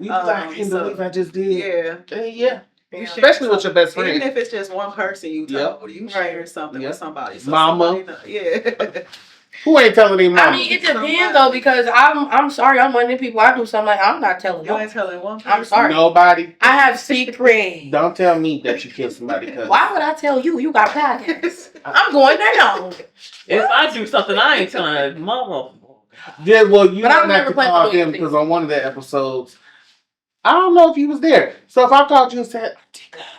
I can't believe I just did. Yeah. Especially with your best friend. Even if it's just one person you told, you sharing something with somebody. So Mama. Yeah. Who ain't telling him mama? I mean, it depends though, because I'm sorry, I'm one of the people I do something like I'm not telling you. Ain't telling one person. I'm sorry. Nobody. I have secrets. Don't tell me that you killed somebody. Why would I tell you? You got podcasts. I'm going down. If I do something, I ain't telling mama. Yeah, well, you don't have to call him because on one of the episodes, I don't know if he was there. So if I called you and said,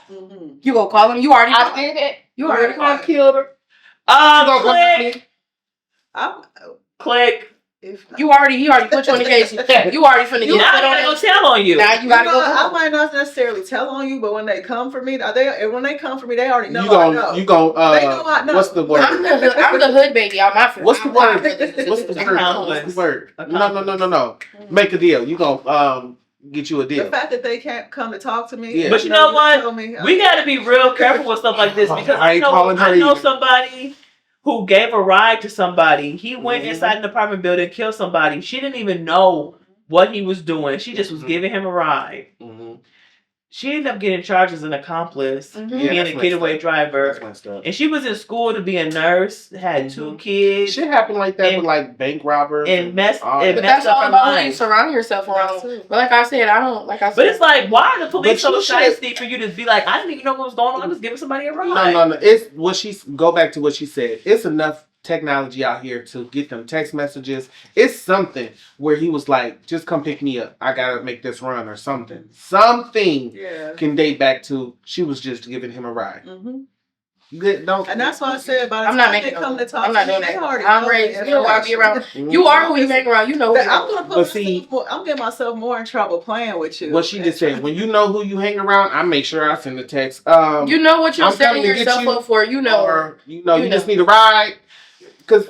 you gonna call him? You already I did it. You already called killed her. Click. He already put you on the case. You already finna get now I gotta go tell on you. Now you gotta go. I might not necessarily tell on you, but when they come for me, they already know. You gon' they know I know. What's the word? I'm the hood baby. I'm my friend. What's the word? What's the word? No. Make a deal. You gon' get you a deal. The fact that they can't come to talk to me. Yeah. But you know what? We gotta be real careful with stuff like this because I know somebody who gave a ride to somebody. He went inside an apartment building, killed somebody. She didn't even know what he was doing. She just was giving him a ride. She ended up getting charged as an accomplice, being a getaway driver. And she was in school to be a nurse, had 2 kids. Shit happened like that with like bank robbers. And messed up but that's all about who you surround yourself around. But like I said, But it's like, why are the police so shiesty for you to be like, I didn't even know what was going on. I'm just giving somebody a ride. No. It's go back to what she said. It's enough technology out here to get them text messages. It's something where he was like, just come pick me up. I gotta make this run or something. Something can date back to she was just giving him a ride. Good, don't. And that's why I said about I'm not making come to talk. I'm not doing that. I'm ready. You don't want to be around. You are who you hang around. You know. I'm gonna getting myself more in trouble playing with you. What she just said. When you know who you hang around, I make sure I send the text. You know what you're setting yourself up for. You know. Or you just need a ride. Because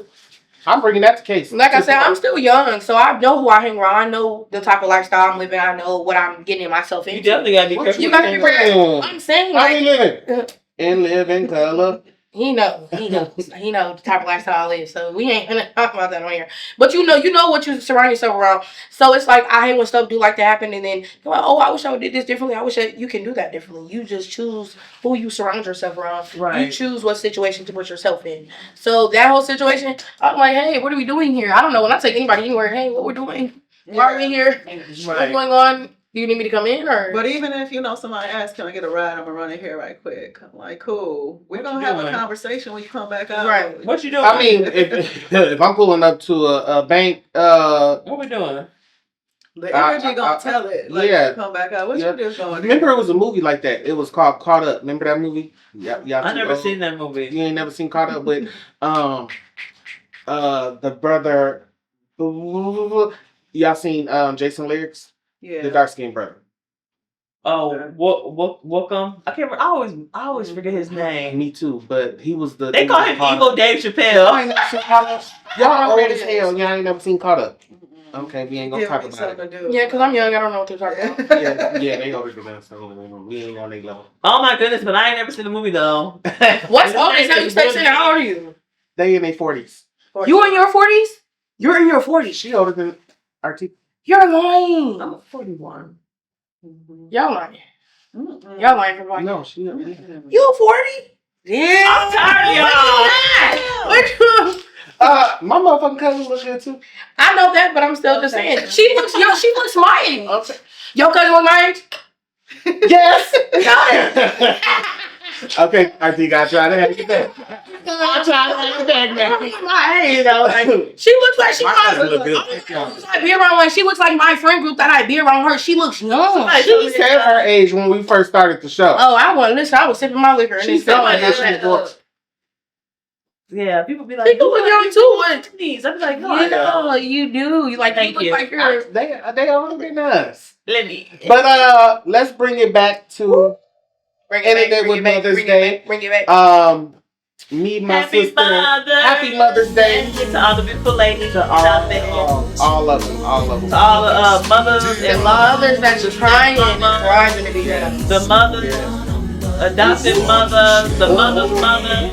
I'm bringing that to case. Like I said, I'm still young, so I know who I hang around. I know the type of lifestyle I'm living. I know what I'm getting myself into. You definitely gotta be careful. You gotta be careful. I'm saying, like, how you living? And live in color. He knows the type of lifestyle I live. So we ain't gonna talk about that on here. But you know what you surround yourself around. So it's like I hate when stuff do like that happen, and then you're like, oh, I wish I would did this differently. I wish you can do that differently. You just choose who you surround yourself around. Right. You choose what situation to put yourself in. So that whole situation, I'm like, hey, what are we doing here? I don't know. When I take anybody anywhere, hey, what we're doing? Why are we here? What's going on? Do you need me to come in or? But even if somebody asks, can I get a ride? I'm gonna run in here right quick. I'm like, cool. We're gonna have a conversation when you come back out. Right. What you doing? I mean, if I'm pulling up to a bank, what we doing? The energy gonna tell it. Like, yeah. come back out. What you just going? Remember, it was a movie like that. It was called Caught Up. Remember that movie? Yeah, I never seen that movie. You ain't never seen Caught Up, but the brother. Y'all seen Jason Lyrics? Yeah. The dark skinned brother. Oh, welcome. I can't remember. I always forget his name. Me too, but he was the. They call him Evil Dave Chappelle. I ain't never seen Caught Up. Y'all old as hell. Y'all ain't never seen Caught Up. Okay, we ain't gonna talk about it. Yeah, because I'm young. I don't know what they're talking about. Yeah, they older than us, so we ain't on their level. Oh my goodness, but I ain't never seen the movie though. What's old as hell? You stay saying how old are you? They in their 40s. You in your 40s? You're in your 40s. She older than RT. You're lying. I'm 41. Y'all lying. Y'all lying for lying. No, she. You 40? Yeah. I'm tired of y'all. My motherfucking cousin look good too. I know that, but I'm still just saying. She looks my age. Okay. Your cousin was my age? Yes. Okay, RT got to try to have you back. I'm trying to have you back now. My age, you know, like, she looks like she might be around when she looks like my friend group that I be around her. She looks young. She said her age when we first started the show. Oh, I wasn't listening. I was sipping my liquor. She said that she was. Yeah, people be like, people look young too. Please, I'm like, no, yeah, you do. You like, thank you. Like you're... They older than us. Let me. But let's bring it back to Internet with Mother's Day. Bring it back. Me, my Happy sister. Mother's Happy Mother's Day to all the beautiful ladies to out there. all of them. To all the mothers The and mothers that you're trying to be there. the mothers, adopted mothers, the mother's mother.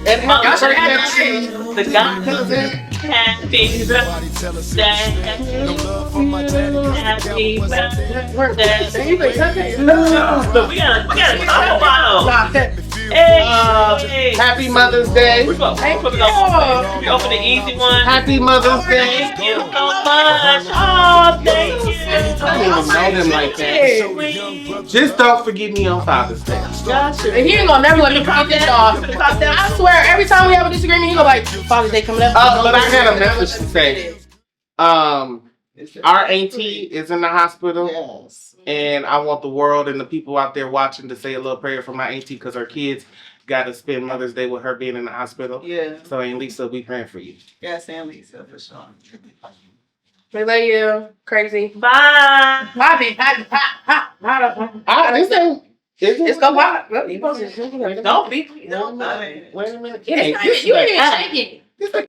And Y'all should happy have birthday. The God happy birthday. Happy birthday. But we gotta talk about them. Hey, Happy Mother's Day. we open the easy one. Happy Mother's Day. Thank you so much. Oh, thank you. I don't even know them like that. Just don't forget me on Father's Day. Gotcha. And he ain't gonna never let me pop this off. I swear, every time we have a disagreement, he go like, Father's Day coming up. But I got a message to say. Our auntie is in the hospital. Yes. And I want the world and the people out there watching to say a little prayer for my auntie because her kids got to spend Mother's Day with her being in the hospital. Yeah. So, Aunt Lisa, we praying for you. Yes, and Lisa for sure. We love you. Crazy. Bye. Happy. It's go pop. Don't be. Wait a minute. You didn't even shake it.